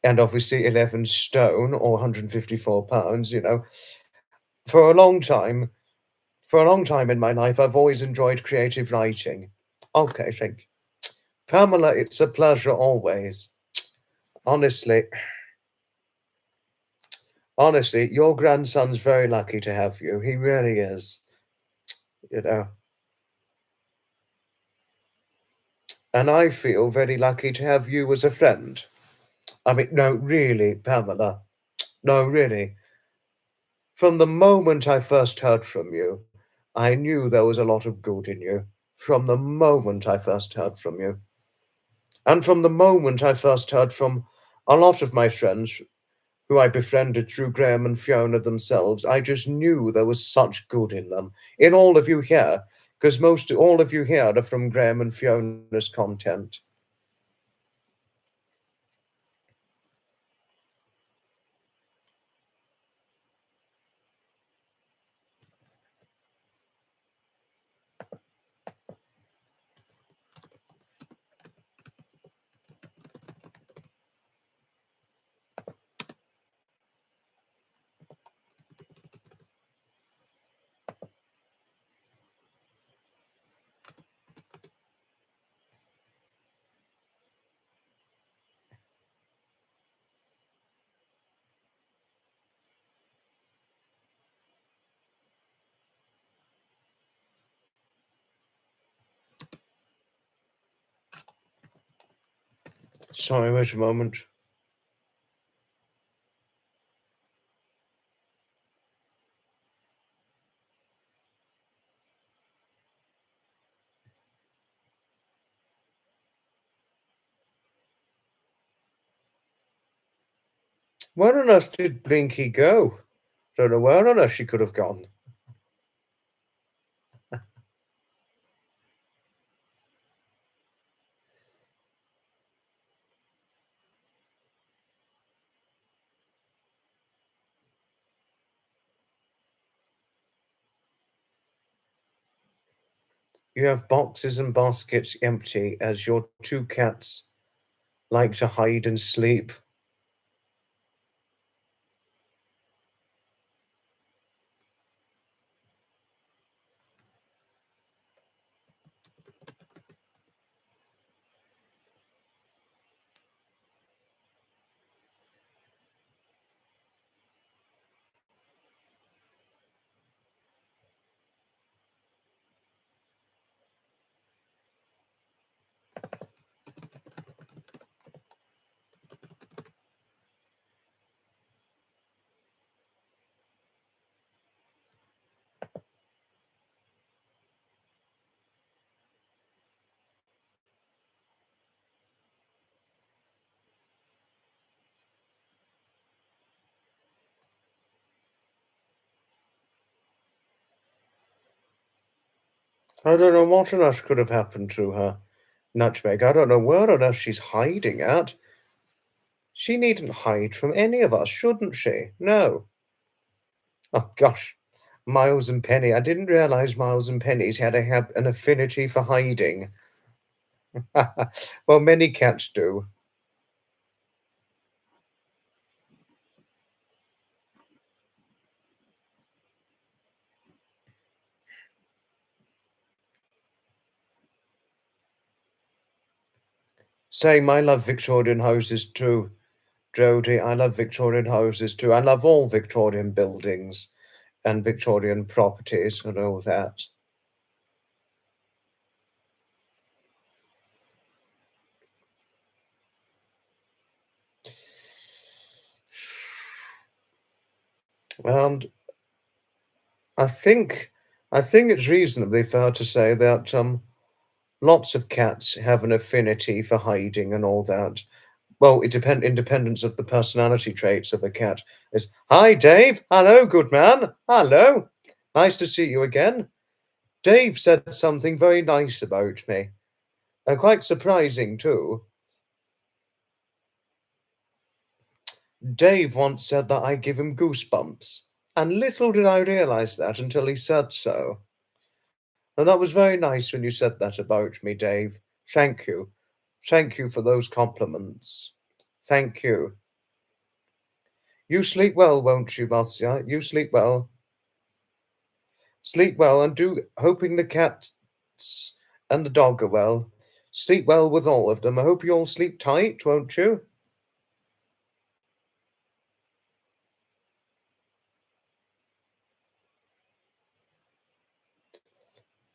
and obviously 11 stone or 154 pounds, for a long time, for a long time in my life, I've always enjoyed creative writing. Okay, thank you. Pamela, it's a pleasure always. Honestly, honestly, your grandson's very lucky to have you. He really is, you know. And I feel very lucky to have you as a friend. I mean, no, really, Pamela. No, really. From the moment I first heard from you, I knew there was a lot of good in you. From the moment I first heard from you. And from the moment I first heard from a lot of my friends who I befriended through Graham and Fiona themselves, I just knew there was such good in them. In all of you here, because most all of you here are from Graham and Fiona's content. Sorry, wait a moment. Where on earth did Blinky go? Don't know where on earth she could have gone. You have boxes and baskets empty as your two cats like to hide and sleep. I don't know what on earth could have happened to her. Nutmeg, I don't know where on earth she's hiding at. She needn't hide from any of us, shouldn't she? No. Oh, gosh. Miles and Penny. I didn't realize Miles and Penny's had have an affinity for hiding. Well, many cats do. Same, I love Victorian houses too. Jodie, I love Victorian houses too. I love all Victorian buildings and Victorian properties and all that. And I think I think it's reasonably fair to say that lots of cats have an affinity for hiding and all that. Well, it independence of the personality traits of a cat is, "Hi, Dave. Hello, good man. Hello. Nice to see you again." Dave said something very nice about me. Quite surprising too. Dave once said that I give him goosebumps, and little did I realize that until he said so. And that was very nice when you said that about me, Dave. Thank you. Thank you for those compliments. Thank you. You sleep well, won't you, Marcia? You sleep well. Sleep well, and do hoping the cats and the dog are well. Sleep well with all of them. I hope you all sleep tight, won't you?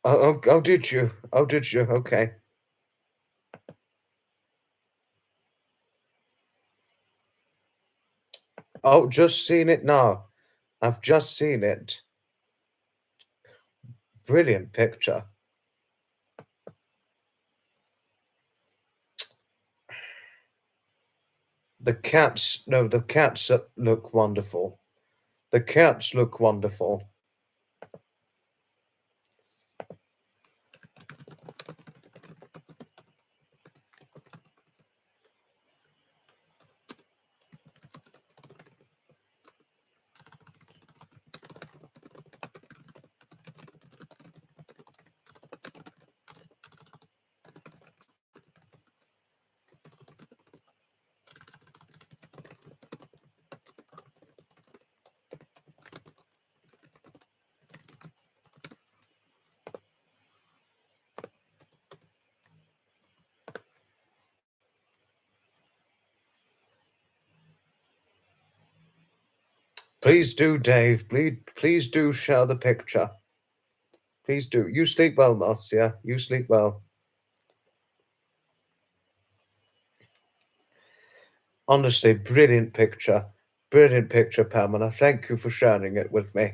Oh, did you? Oh, did you? Okay. Oh, just seen it now. I've just seen it. Brilliant picture. The cats, no, the cats look wonderful. The cats look wonderful. Please do, Dave. Please do share the picture. Please do. You sleep well, Marcia. You sleep well. Honestly, brilliant picture. Brilliant picture, Pamela. Thank you for sharing it with me.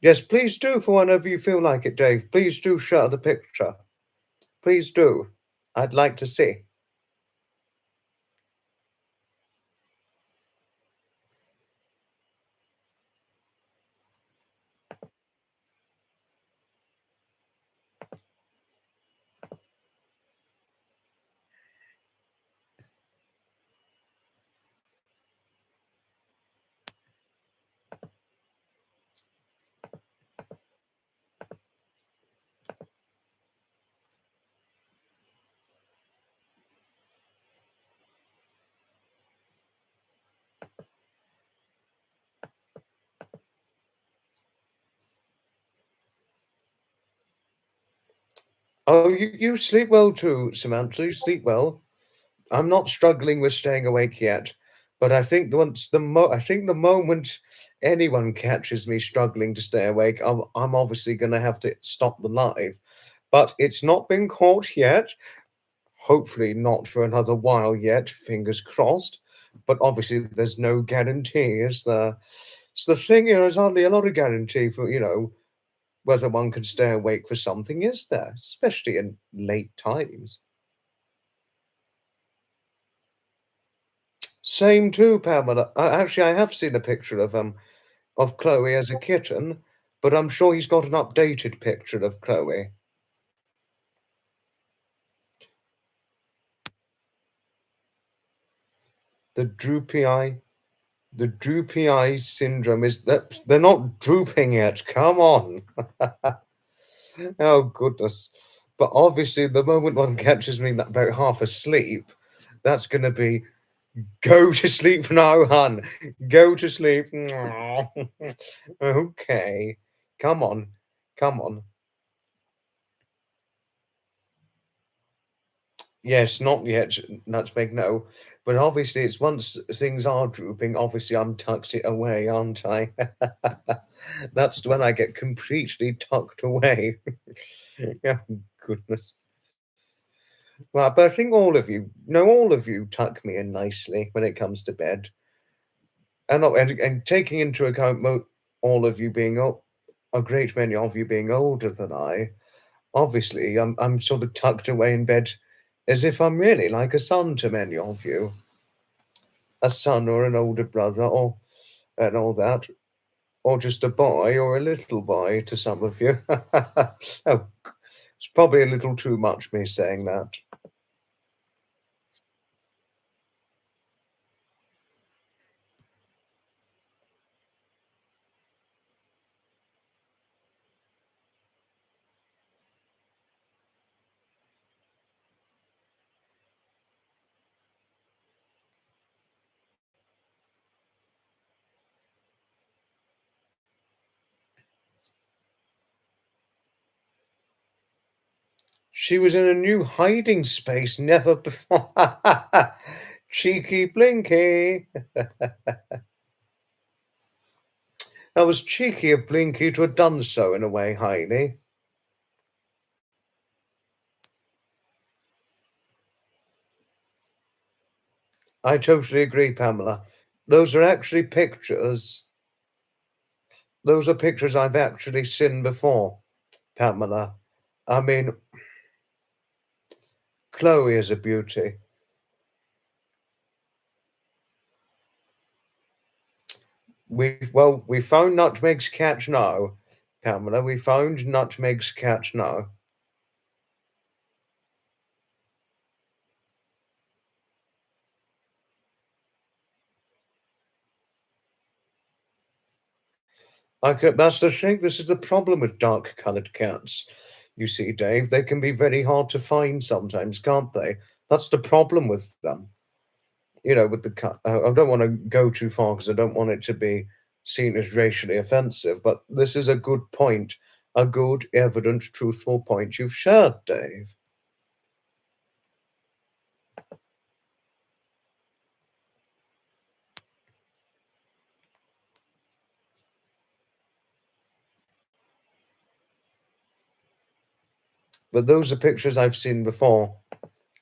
Yes, please do for whenever you feel like it, Dave. Please do share the picture. Please do. I'd like to see. Oh, you sleep well too, Samantha. You sleep well. I'm not struggling with staying awake yet, but I think I think the moment anyone catches me struggling to stay awake, I'm obviously going to have to stop the live. But it's not been caught yet. Hopefully not for another while yet. Fingers crossed. But obviously, there's no guarantee, is there? So the thing here is hardly a lot of guarantee for whether one can stay awake for something, is there? Especially in late times. Same too, Pamela. Actually, I have seen a picture of Chloe as a kitten, but I'm sure he's got an updated picture of Chloe. The droopy eye, the droopy eye syndrome is that they're not drooping yet. Come on. Oh goodness. But obviously, the moment one catches me about half asleep, that's going to be go to sleep now, hun. Go to sleep. Okay. Come on. Come on. Yes, not yet, Nutmeg, no. But obviously, it's once things are drooping, obviously, I'm tucked it away, aren't I? That's when I get completely tucked away. Yeah, goodness. Well, but I think all of you tuck me in nicely when it comes to bed. And taking into account all of you being a great many of you being older than I, obviously, I'm sort of tucked away in bed as if I'm really like a son to many of you, a son or an older brother, or and all that, or just a boy or a little boy to some of you. Oh, it's probably a little too much me saying that. She was in a new hiding space never before. Cheeky Blinky. That was cheeky of Blinky to have done so in a way, Heidi. I totally agree, Pamela. Those are actually pictures. Those are pictures I've actually seen before, Pamela. I mean, Chloe is a beauty. We found Nutmeg's cat now, Pamela. We found Nutmeg's cat now. That's the thing. This is the problem with dark-colored cats. You see, Dave, they can be very hard to find sometimes, can't they? That's the problem with them. With the cut. I don't want to go too far because I don't want it to be seen as racially offensive. But this is a good point, a good, evident, truthful point you've shared, Dave. But those are pictures I've seen before,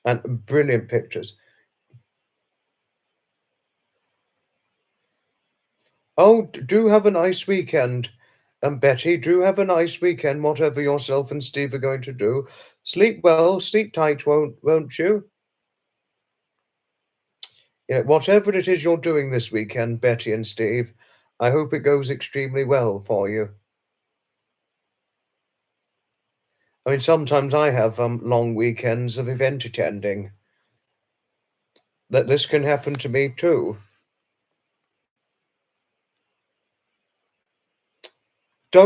and brilliant pictures. Oh, do have a nice weekend. And Betty, do have a nice weekend, whatever yourself and Steve are going to do. Sleep well, sleep tight, won't you? Whatever it is you're doing this weekend, Betty and Steve, I hope it goes extremely well for you. I mean, sometimes I have long weekends of event attending. That this can happen to me too.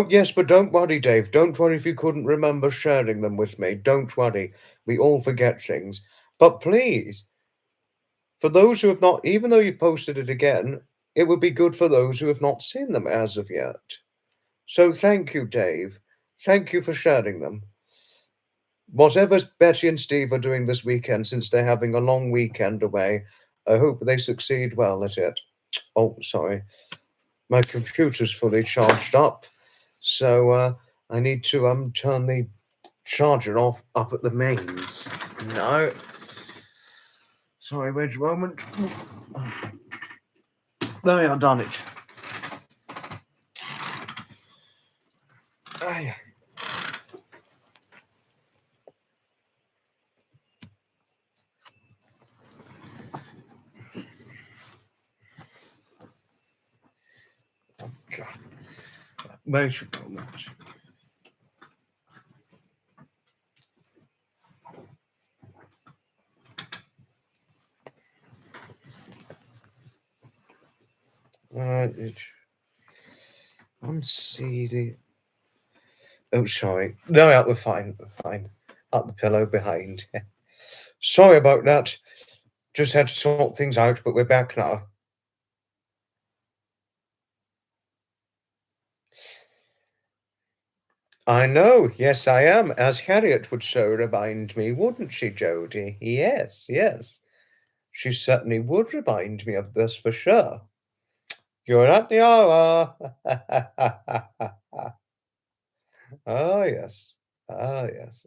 Yes, but don't worry, Dave. Don't worry if you couldn't remember sharing them with me. Don't worry. We all forget things. But please, for those who have not, even though you've posted it again, it would be good for those who have not seen them as of yet. So thank you, Dave. Thank you for sharing them. Whatever Betty and Steve are doing this weekend, since they're having a long weekend away, I hope they succeed well at it. Oh, sorry. My computer's fully charged up, so I need to turn the charger off up at the mains. No. Sorry, wait a moment. There we are, done it. Aye. Oh, God. Wait a moment. On CD. Oh, sorry. No, we're fine. We're fine. Up the pillow behind. Sorry about that. Just had to sort things out, but we're back now. I know. Yes, I am. As Harriet would so remind me, wouldn't she, Jodie? Yes, yes. She certainly would remind me of this for sure. You're at the hour. Oh, yes. Oh, yes.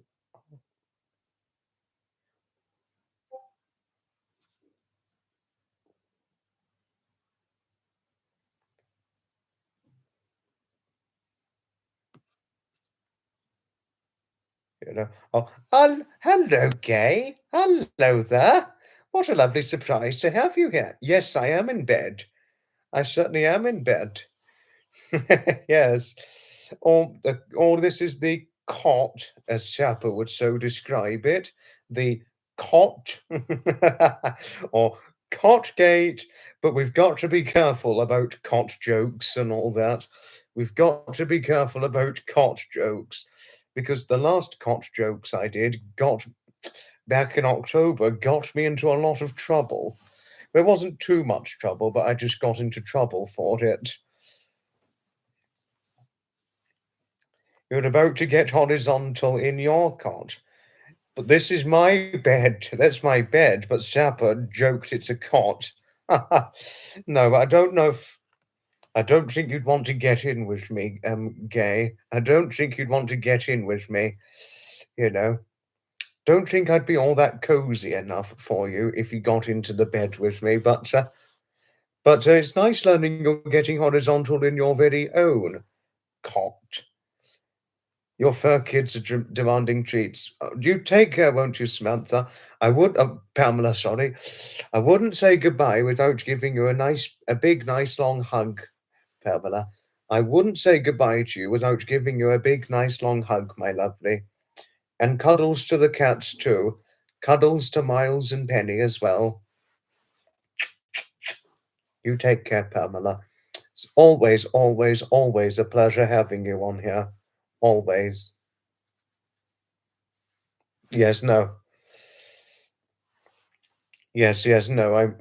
You know. Oh, hello, Gay. Hello there. What a lovely surprise to have you here. Yes, I am in bed. I certainly am in bed. Yes. Or this is the cot, as Chapel would so describe it. The cot, or cot gate. But we've got to be careful about cot jokes and all that. We've got to be careful about cot jokes because the last cot jokes I did got back in October got me into a lot of trouble. There wasn't too much trouble, but I just got into trouble for it. You're about to get horizontal in your cot. But this is my bed. That's my bed. But Sapper joked it's a cot. No, I don't know if I don't think you'd want to get in with me, Gay. I don't think you'd want to get in with me. You know, don't think I'd be all that cozy enough for you if you got into the bed with me. But it's nice learning you're getting horizontal in your very own cot. Your fur kids are demanding treats. You take care, won't you, Samantha? Pamela, sorry. I wouldn't say goodbye without giving you a big, nice, long hug, Pamela. I wouldn't say goodbye to you without giving you a big, nice, long hug, my lovely. And cuddles to the cats, too. Cuddles to Miles and Penny as well. You take care, Pamela. It's always, always, always a pleasure having you on here. Always. Yes, no. Yes, yes, no.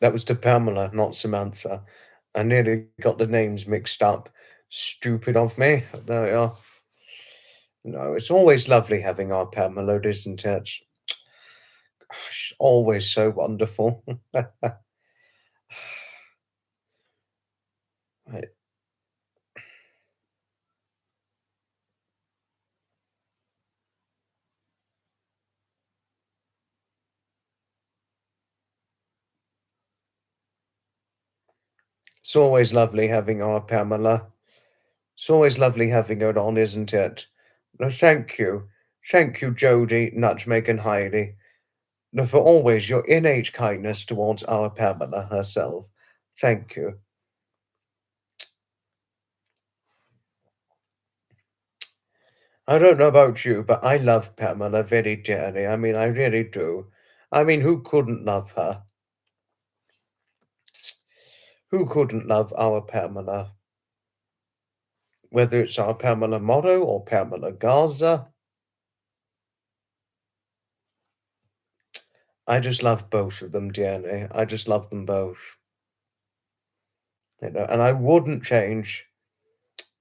That was to Pamela, not Samantha. I nearly got the names mixed up. Stupid of me. There we are. No, it's always lovely having our Pamela, isn't it? She's always so wonderful. Right. It's always lovely having our Pamela. It's always lovely having her on, isn't it? No, thank you. Thank you, Jodie, Nutmeg and Heidi, no, for always your innate kindness towards our Pamela herself. Thank you. I don't know about you, but I love Pamela very dearly. I mean, I really do. I mean, who couldn't love her? Who couldn't love our Pamela? Whether it's our Pamela Motto or Pamela Garza, I just love both of them dearly. I just love them both. And I wouldn't change.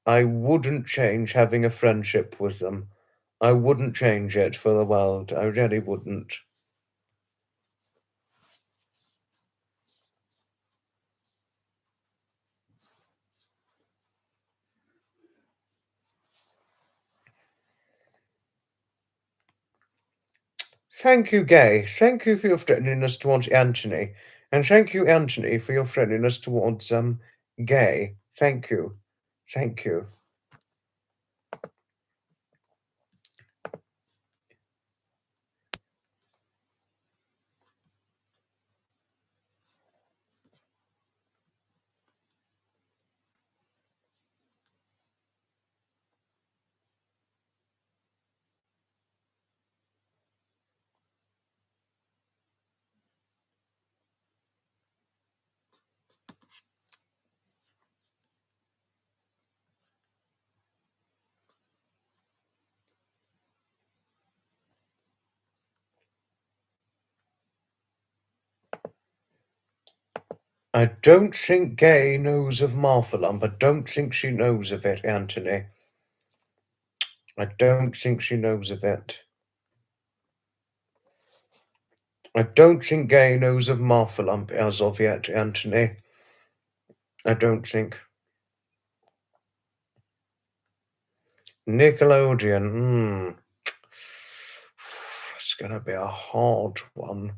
I wouldn't change having a friendship with them. I wouldn't change it for the world. I really wouldn't. Thank you, Gay. Thank you for your friendliness towards Anthony. And thank you, Anthony, for your friendliness towards Gay. Thank you. Thank you. I don't think Gay knows of Marthalump. I don't think she knows of it, Anthony. I don't think she knows of it. I don't think Gay knows of Marthalump as of yet, Anthony. I don't think. Nickelodeon, It's gonna be a hard one.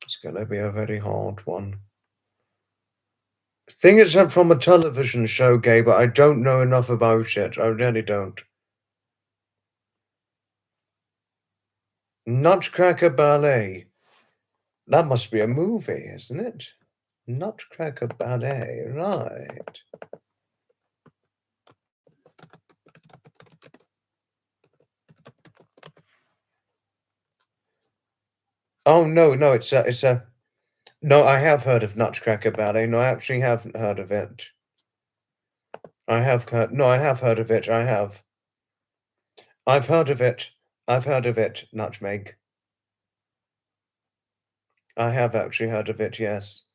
It's gonna be a very hard one. I think it's from a television show, Gay, but I don't know enough about it. I really don't. Nutcracker Ballet. That must be a movie, isn't it? Nutcracker Ballet, right. Oh, no, it's a... No, I have heard of Nutcracker Ballet. No, I actually haven't heard of it. I have heard... No, I have heard of it. I have. I've heard of it. I've heard of it, Nutmeg. I have actually heard of it, yes.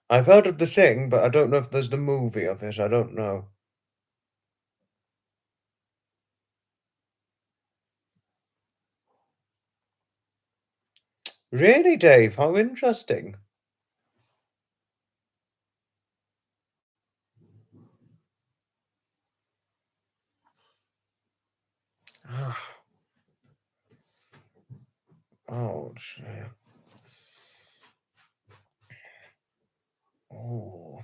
I've heard of the thing, but I don't know if there's the movie of it. I don't know. Really, Dave? How interesting. Oh, dear. Oh.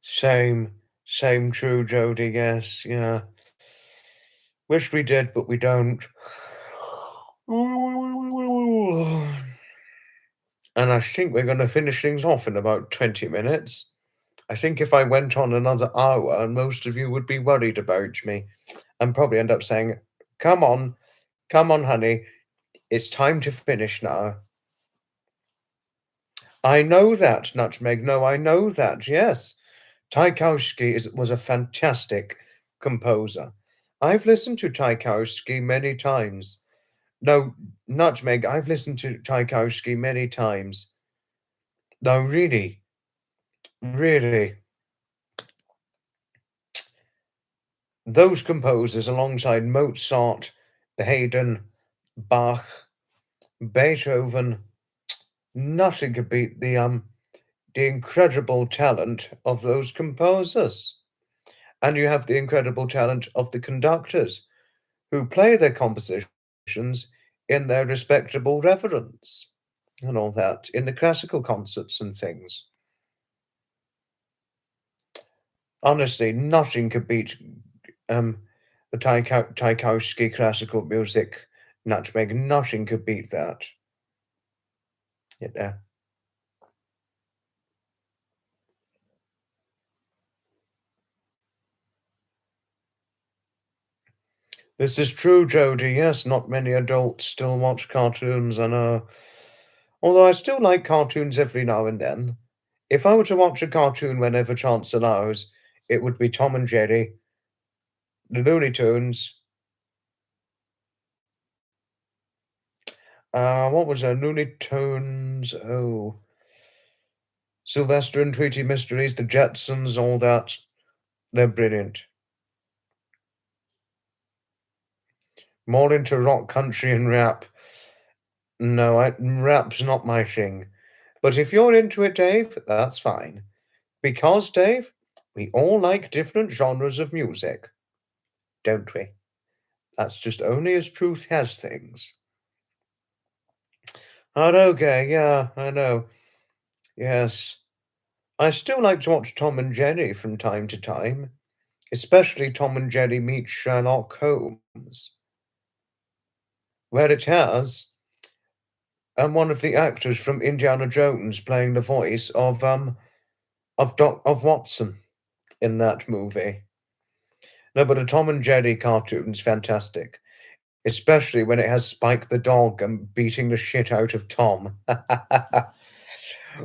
Same true, Jody, yes, yeah. Wish we did, but we don't. And I think we're going to finish things off in about 20 minutes. I think if I went on another hour, most of you would be worried about me and probably end up saying, come on, honey, it's time to finish now. I know that, Nutmeg. No, I know that, yes. Tchaikovsky was a fantastic composer. I've listened to Tchaikovsky many times. No, Nutmeg, I've listened to Tchaikovsky many times. No, really, really. Those composers, alongside Mozart, Haydn, Bach, Beethoven, nothing could beat the incredible talent of those composers. And you have the incredible talent of the conductors who play their compositions in their respectable reverence and all that in the classical concerts and things. Honestly, nothing could beat the Tchaikovsky classical music. Nutmeg, nothing could beat that. Yeah. This is true, Jody. Yes, not many adults still watch cartoons, I know. Although I still like cartoons every now and then. If I were to watch a cartoon whenever chance allows, it would be Tom and Jerry, the Looney Tunes. What was there? Looney Tunes. Oh, Sylvester and Tweety Mysteries, the Jetsons, all that. They're brilliant. More into rock, country, and rap. No, rap's not my thing. But if you're into it, Dave, that's fine. Because, Dave, we all like different genres of music, don't we? That's just only as truth has things. Oh, okay, yeah, I know. Yes. I still like to watch Tom and Jerry from time to time, especially Tom and Jerry meet Sherlock Holmes, where it has one of the actors from Indiana Jones playing the voice of Watson in that movie. No, but a Tom and Jerry cartoon's fantastic, especially when it has Spike the dog and beating the shit out of Tom.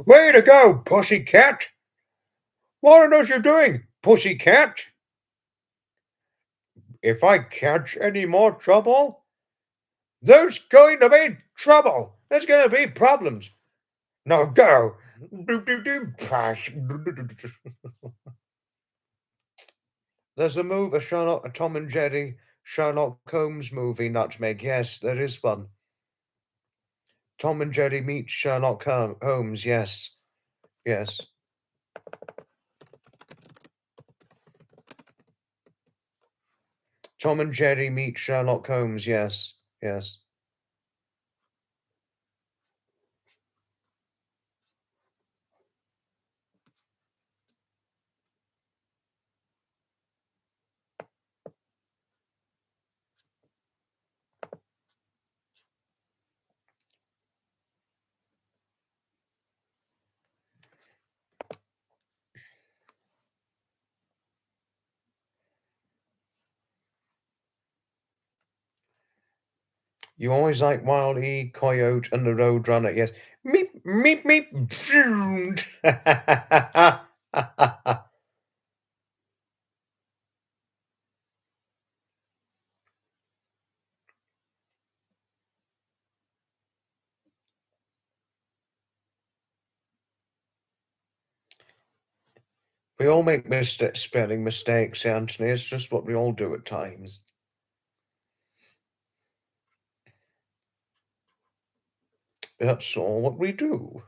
Way to go, pussycat! What on earth you doing, pussycat? If I catch any more trouble, there's going to be trouble. There's going to be problems. Now go. There's a Tom and Jerry Sherlock Holmes movie, Nutmeg. Yes, there is one. Tom and Jerry meet Sherlock Holmes. Yes, yes. Tom and Jerry meet Sherlock Holmes. Yes, yes. You always like Wild E, Coyote, and the Roadrunner. Yes. Meep, meep, meep. We all make spelling mistakes, Anthony. It's just what we all do at times. That's all what we do.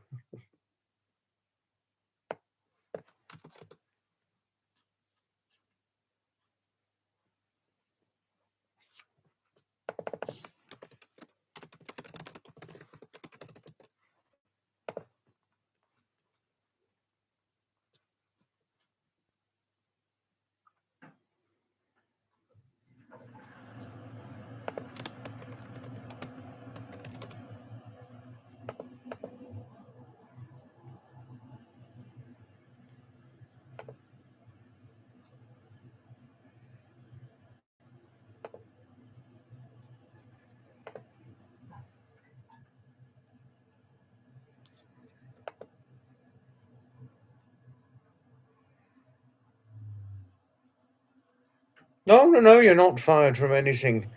No, no, no, you're not fired from anything,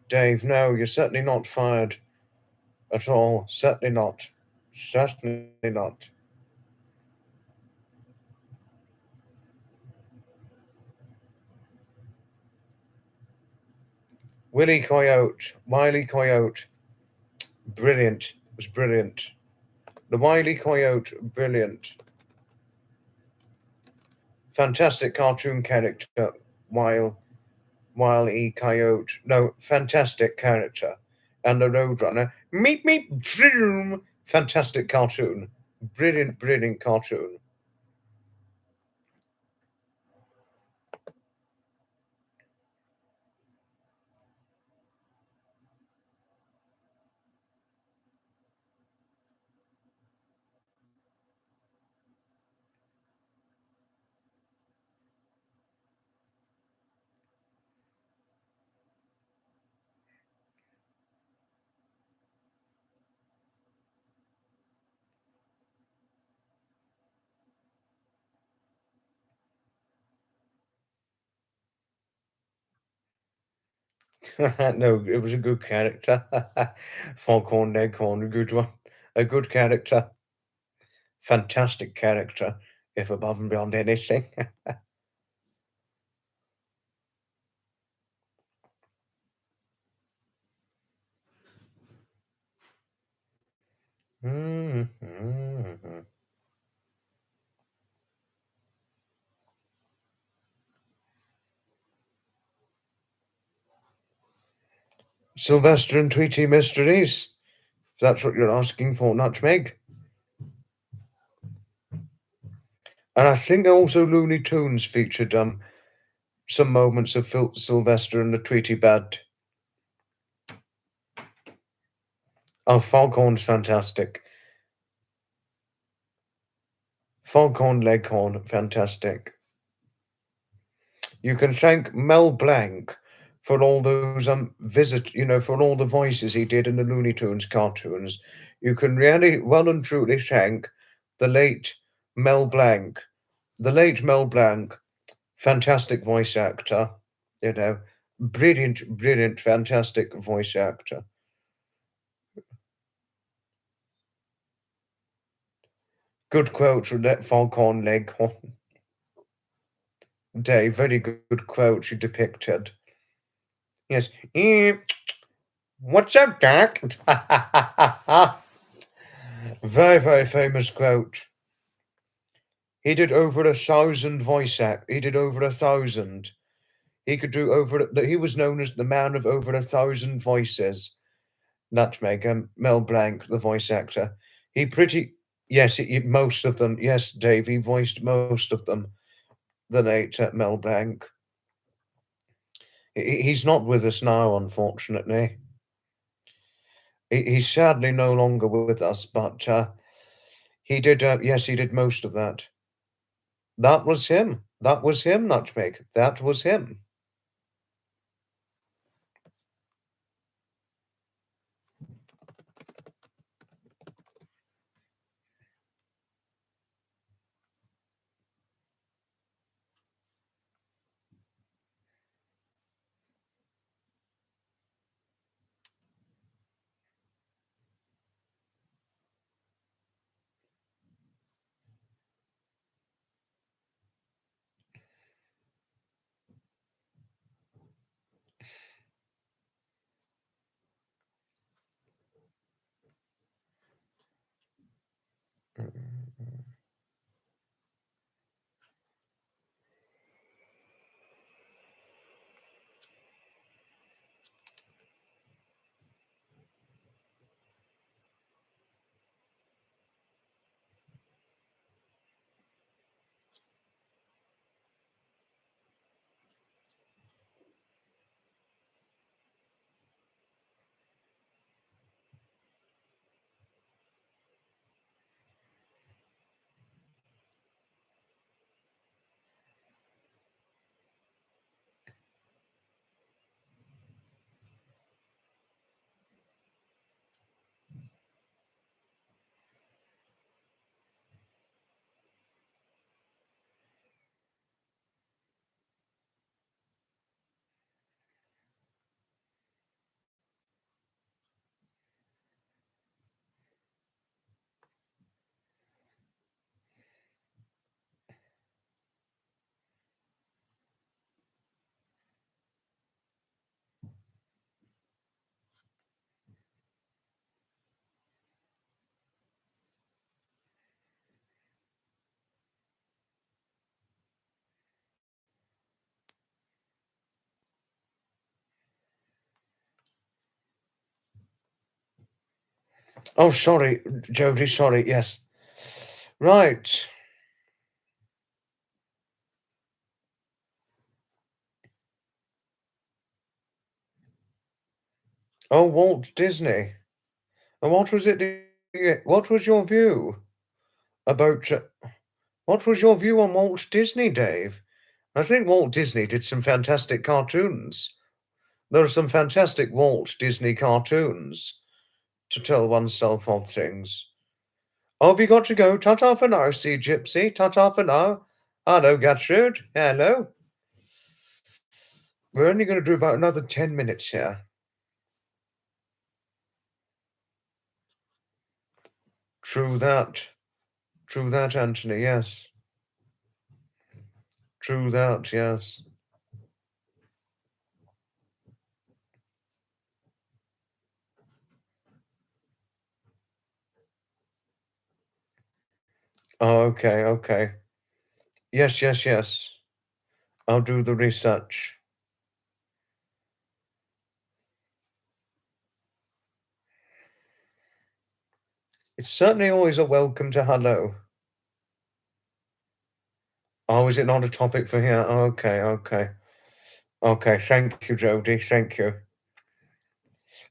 Dave. No, you're certainly not fired at all. Certainly not. Certainly not. Willie Coyote, Wiley Coyote, brilliant. Was brilliant. The Wiley Coyote, brilliant. Fantastic cartoon character, Wile E. Coyote. No, fantastic character. And the Roadrunner. Meep, meep, zoom. Fantastic cartoon. Brilliant, brilliant cartoon. No, it was a good character. Foghorn Leghorn, a good one. A good character. Fantastic character, if above and beyond anything. Mhm. Sylvester and Tweety Mysteries, if that's what you're asking for, Nutmeg. And I think also Looney Tunes featured some moments of Sylvester and the Tweety Bad. Oh, Foghorn's fantastic. Foghorn Leghorn, fantastic. You can thank Mel Blanc for all those for all the voices he did in the Looney Tunes cartoons. You can really well and truly thank the late Mel Blanc. The late Mel Blanc, fantastic voice actor, you know, brilliant, brilliant, fantastic voice actor. Good quote from that Foghorn Leghorn. Dave, very good quote you depicted. Yes. What's up, Doc? Very, very famous quote. He did over 1,000 voice act. He did over 1,000. He could do over. He was known as the man of over 1,000 voices. Nutmeg, Mel Blanc, the voice actor. He pretty. Yes, most of them. Yes, Dave. He voiced most of them. The late Mel Blanc. He's not with us now, unfortunately. He's sadly no longer with us, but he did. Yes, he did most of that. That was him. That was him, Nutmeg. That was him. Oh, sorry, Jody. Sorry. Yes. Right. Oh, Walt Disney. And what was it? What was your view about? What was your view on Walt Disney, Dave? I think Walt Disney did some fantastic cartoons. There are some fantastic Walt Disney cartoons to tell oneself of things. Oh, have you got to go? Ta-ta for now, Sea Gypsy. Ta-ta for now. Hello, Gertrude. Hello. We're only going to do about another 10 minutes here. True that. True that, Anthony. Yes. True that. Yes. Oh, okay. Okay. Yes. Yes. Yes. I'll do the research. It's certainly always a welcome to hello. Oh, is it not a topic for here? Oh, okay. Okay. Okay. Thank you, Jodie. Thank you.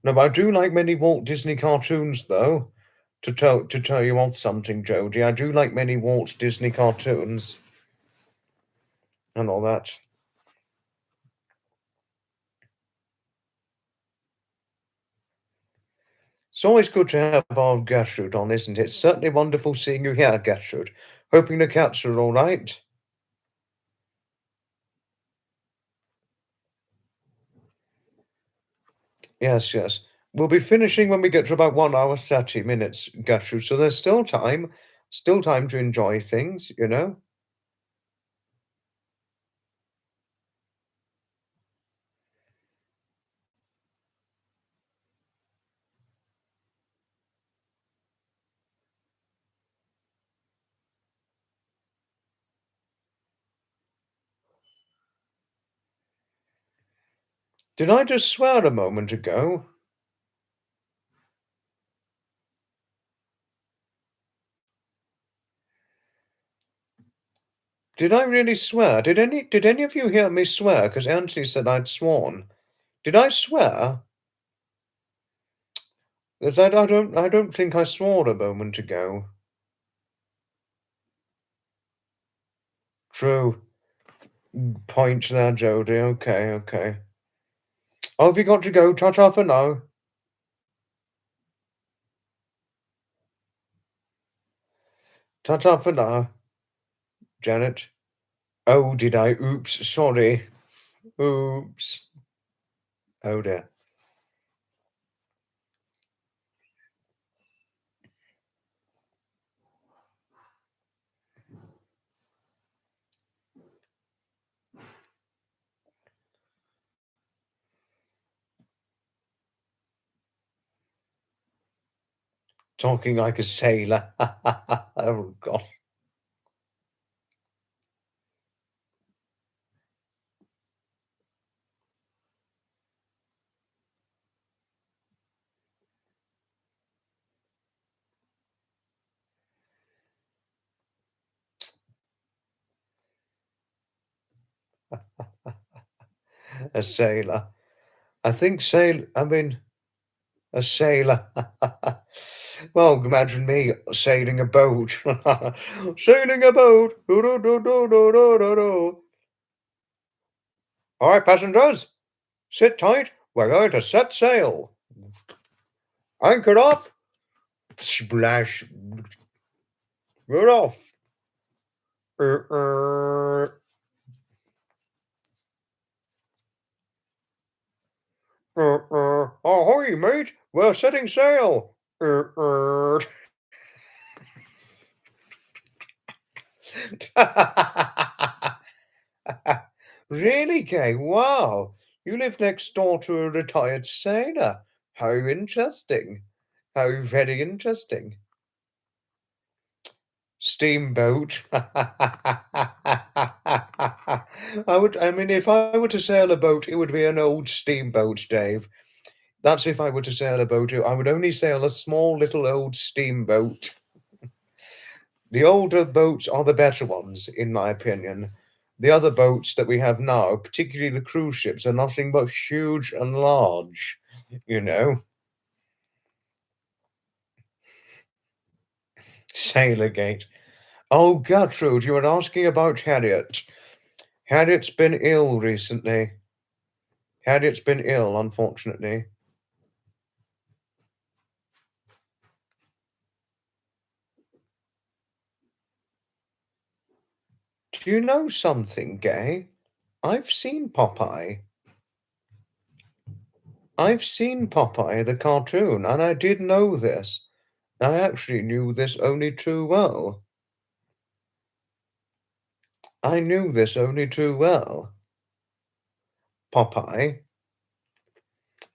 No, but I do like many Walt Disney cartoons, though. To tell you of something, Jodie, I do like many Walt Disney cartoons and all that. It's always good to have our Gertrude on, isn't it? It's certainly wonderful seeing you here, Gertrude. Hoping the cats are all right. Yes, yes. We'll be finishing when we get to about 1 hour 30 minutes, Gertrude. So there's still time to enjoy things, you know. Did I just swear a moment ago? Did I really swear? Did any of you hear me swear? Because Anthony said I'd sworn. Did I swear? 'Cause I don't think I swore a moment ago. True. Point there, Jodie. Okay, okay. Oh, have you got to go? Ta-ta for now. Ta-ta for now, Janet. Oh, did I? Oops, sorry. Oops. Oh dear. Talking like a sailor. Oh, God. A sailor. I mean, a sailor. Well, imagine me sailing a boat. Sailing a boat. Do-do-do-do-do-do-do-do. All right, passengers, sit tight. We're going to set sail. Anchor off. Splash. We're off. Uh, uh, Ahoy, mate. We're setting sail. Really, Kay? Wow. You live next door to a retired sailor. How interesting. How very interesting. Steamboat. I mean, if I were to sail a boat, it would be an old steamboat, Dave. That's if I were to sail a boat. I would only sail a small little old steamboat. The older boats are the better ones, in my opinion. The other boats that we have now, particularly the cruise ships, are nothing but huge and large, you know. Sailorgate. Oh, Gertrude, you were asking about Harriet. Harriet's been ill recently. Harriet's been ill, unfortunately. Do you know something, Gay? I've seen Popeye. I've seen Popeye the cartoon, and I did know this. I actually knew this only too well. I knew this only too well. Popeye,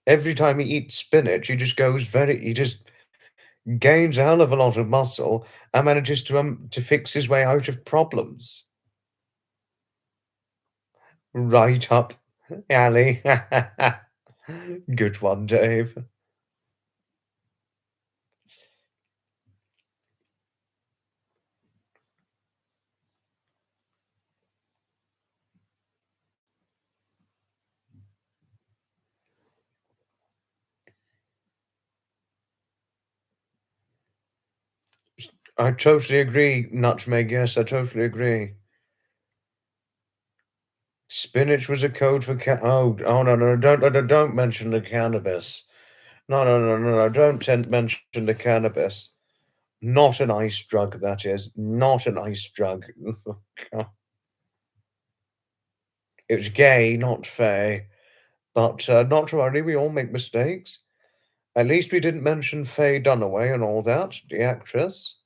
every time he eats spinach, he just gains a hell of a lot of muscle and manages to fix his way out of problems. Right up, alley. Good one, Dave. I totally agree, Nutmeg. Yes, I totally agree. Spinach was a code for oh no no don't mention the cannabis. No, don't mention the cannabis. Not an ice drug, that is. Not an ice drug. It was gay, not fey. But not to worry, we all make mistakes. At least we didn't mention Faye Dunaway and all that, the actress.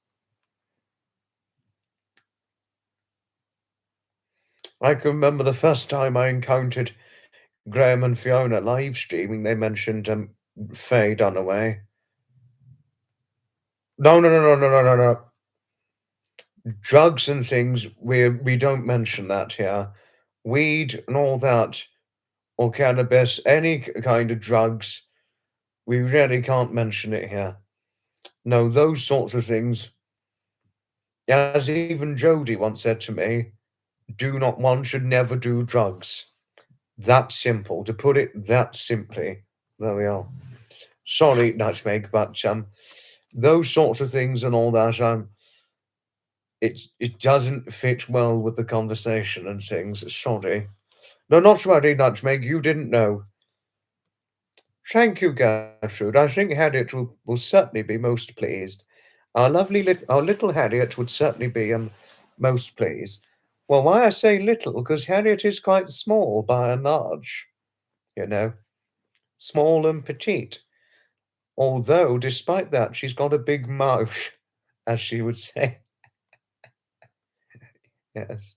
I can remember the first time I encountered Graham and Fiona live streaming, they mentioned Faye Dunaway. No. Drugs and things, we don't mention that here. Weed and all that, or cannabis, any kind of drugs, we really can't mention it here. No, those sorts of things, as even Jody once said to me, one should never do drugs. That simple, to put it that simply. There we are. Sorry, Nutmeg, but those sorts of things and all that, it doesn't fit well with the conversation and things. Sorry. No, not sorry, Nutmeg. You didn't know. Thank you, Gertrude. I think Harriet will certainly be most pleased. Our little Harriet would certainly be most pleased. Well, why I say little, because Harriet is quite small by and large, you know, small and petite. Although, despite that, she's got a big mouth, as she would say. Yes.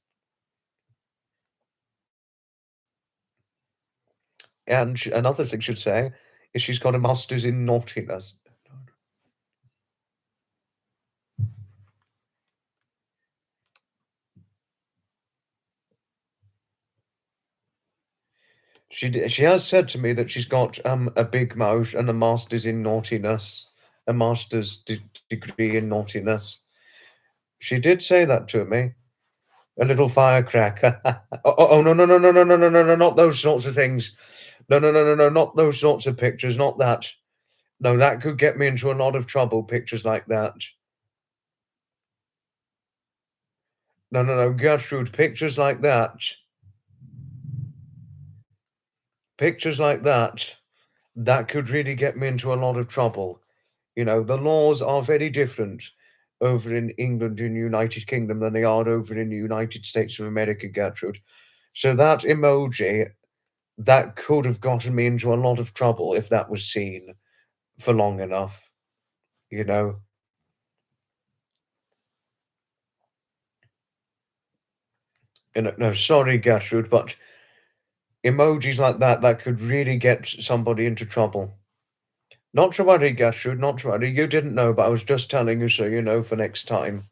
And another thing she'd say is she's got a master's in naughtiness. She has said to me that she's got a big mouth and a master's in naughtiness, a degree in naughtiness. She did say that to me. A little firecracker. Oh no, not those sorts of things. No, not those sorts of pictures, not that. No, that could get me into a lot of trouble, pictures like that. No, Gertrude, pictures like that, that could really get me into a lot of trouble. You know, the laws are very different over in England and United Kingdom than they are over in the United States of America, Gertrude. So that emoji, that could have gotten me into a lot of trouble if that was seen for long enough, you know. And no, sorry, Gertrude, but emojis like that, that could really get somebody into trouble. Not to worry, Gertrude, not to worry. You didn't know, but I was just telling you so you know for next time.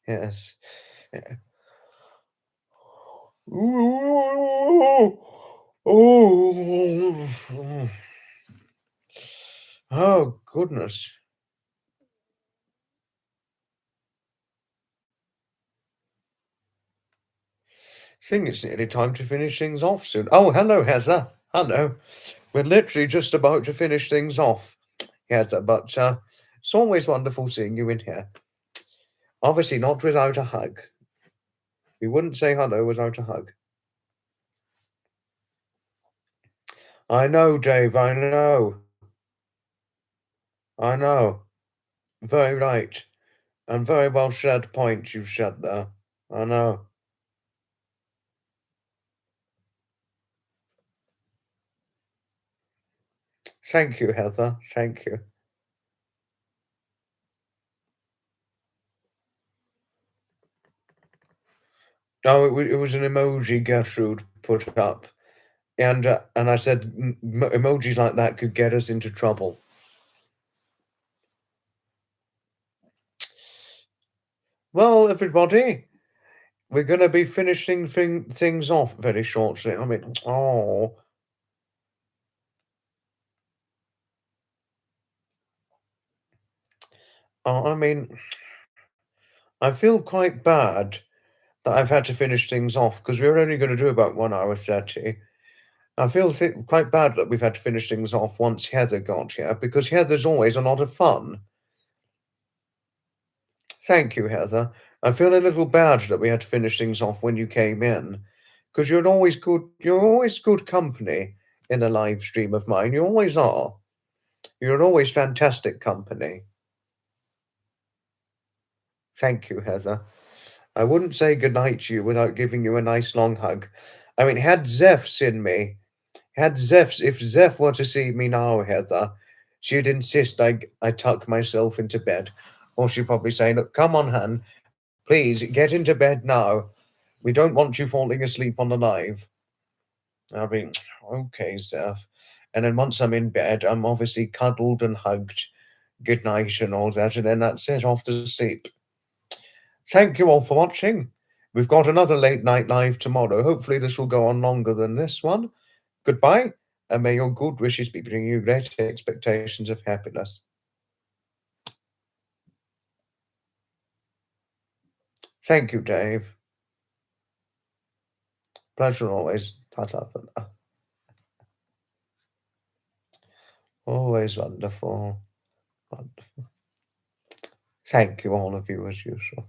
Yes. Yeah. Ooh, oh, oh, goodness. Think it's nearly time to finish things off soon. Oh, hello, Heather. Hello. We're literally just about to finish things off, Heather, but it's always wonderful seeing you in here. Obviously, not without a hug. We wouldn't say hello without a hug. I know, Dave, I know. I know. Very right. And very well said point you've said there. I know. Thank you, Heather. Thank you. No, it was an emoji Gertrude put up, and I said emojis like that could get us into trouble. Well, everybody, we're going to be finishing things off very shortly. I mean, I mean, I feel quite bad that I've had to finish things off because we were only going to do about 1 hour 30. I feel quite bad that we've had to finish things off once Heather got here because Heather's always a lot of fun. Thank you, Heather. I feel a little bad that we had to finish things off when you came in because you're always good company in a live stream of mine. You always are. You're always fantastic company. Thank you, Heather. I wouldn't say goodnight to you without giving you a nice long hug. I mean, if Zeph were to see me now, Heather, she'd insist I tuck myself into bed. Or she'd probably say, look, come on, Han, please get into bed now. We don't want you falling asleep on the live. I'll be, okay, Zeph. And then once I'm in bed, I'm obviously cuddled and hugged, good night and all that, and then that's it, off to sleep. Thank you all for watching. We've got another late night live tomorrow. Hopefully, this will go on longer than this one. Goodbye, and may your good wishes be bringing you great expectations of happiness. Thank you, Dave. Pleasure always. Ta-ta for now. Always wonderful. Wonderful. Thank you, all of you, as usual.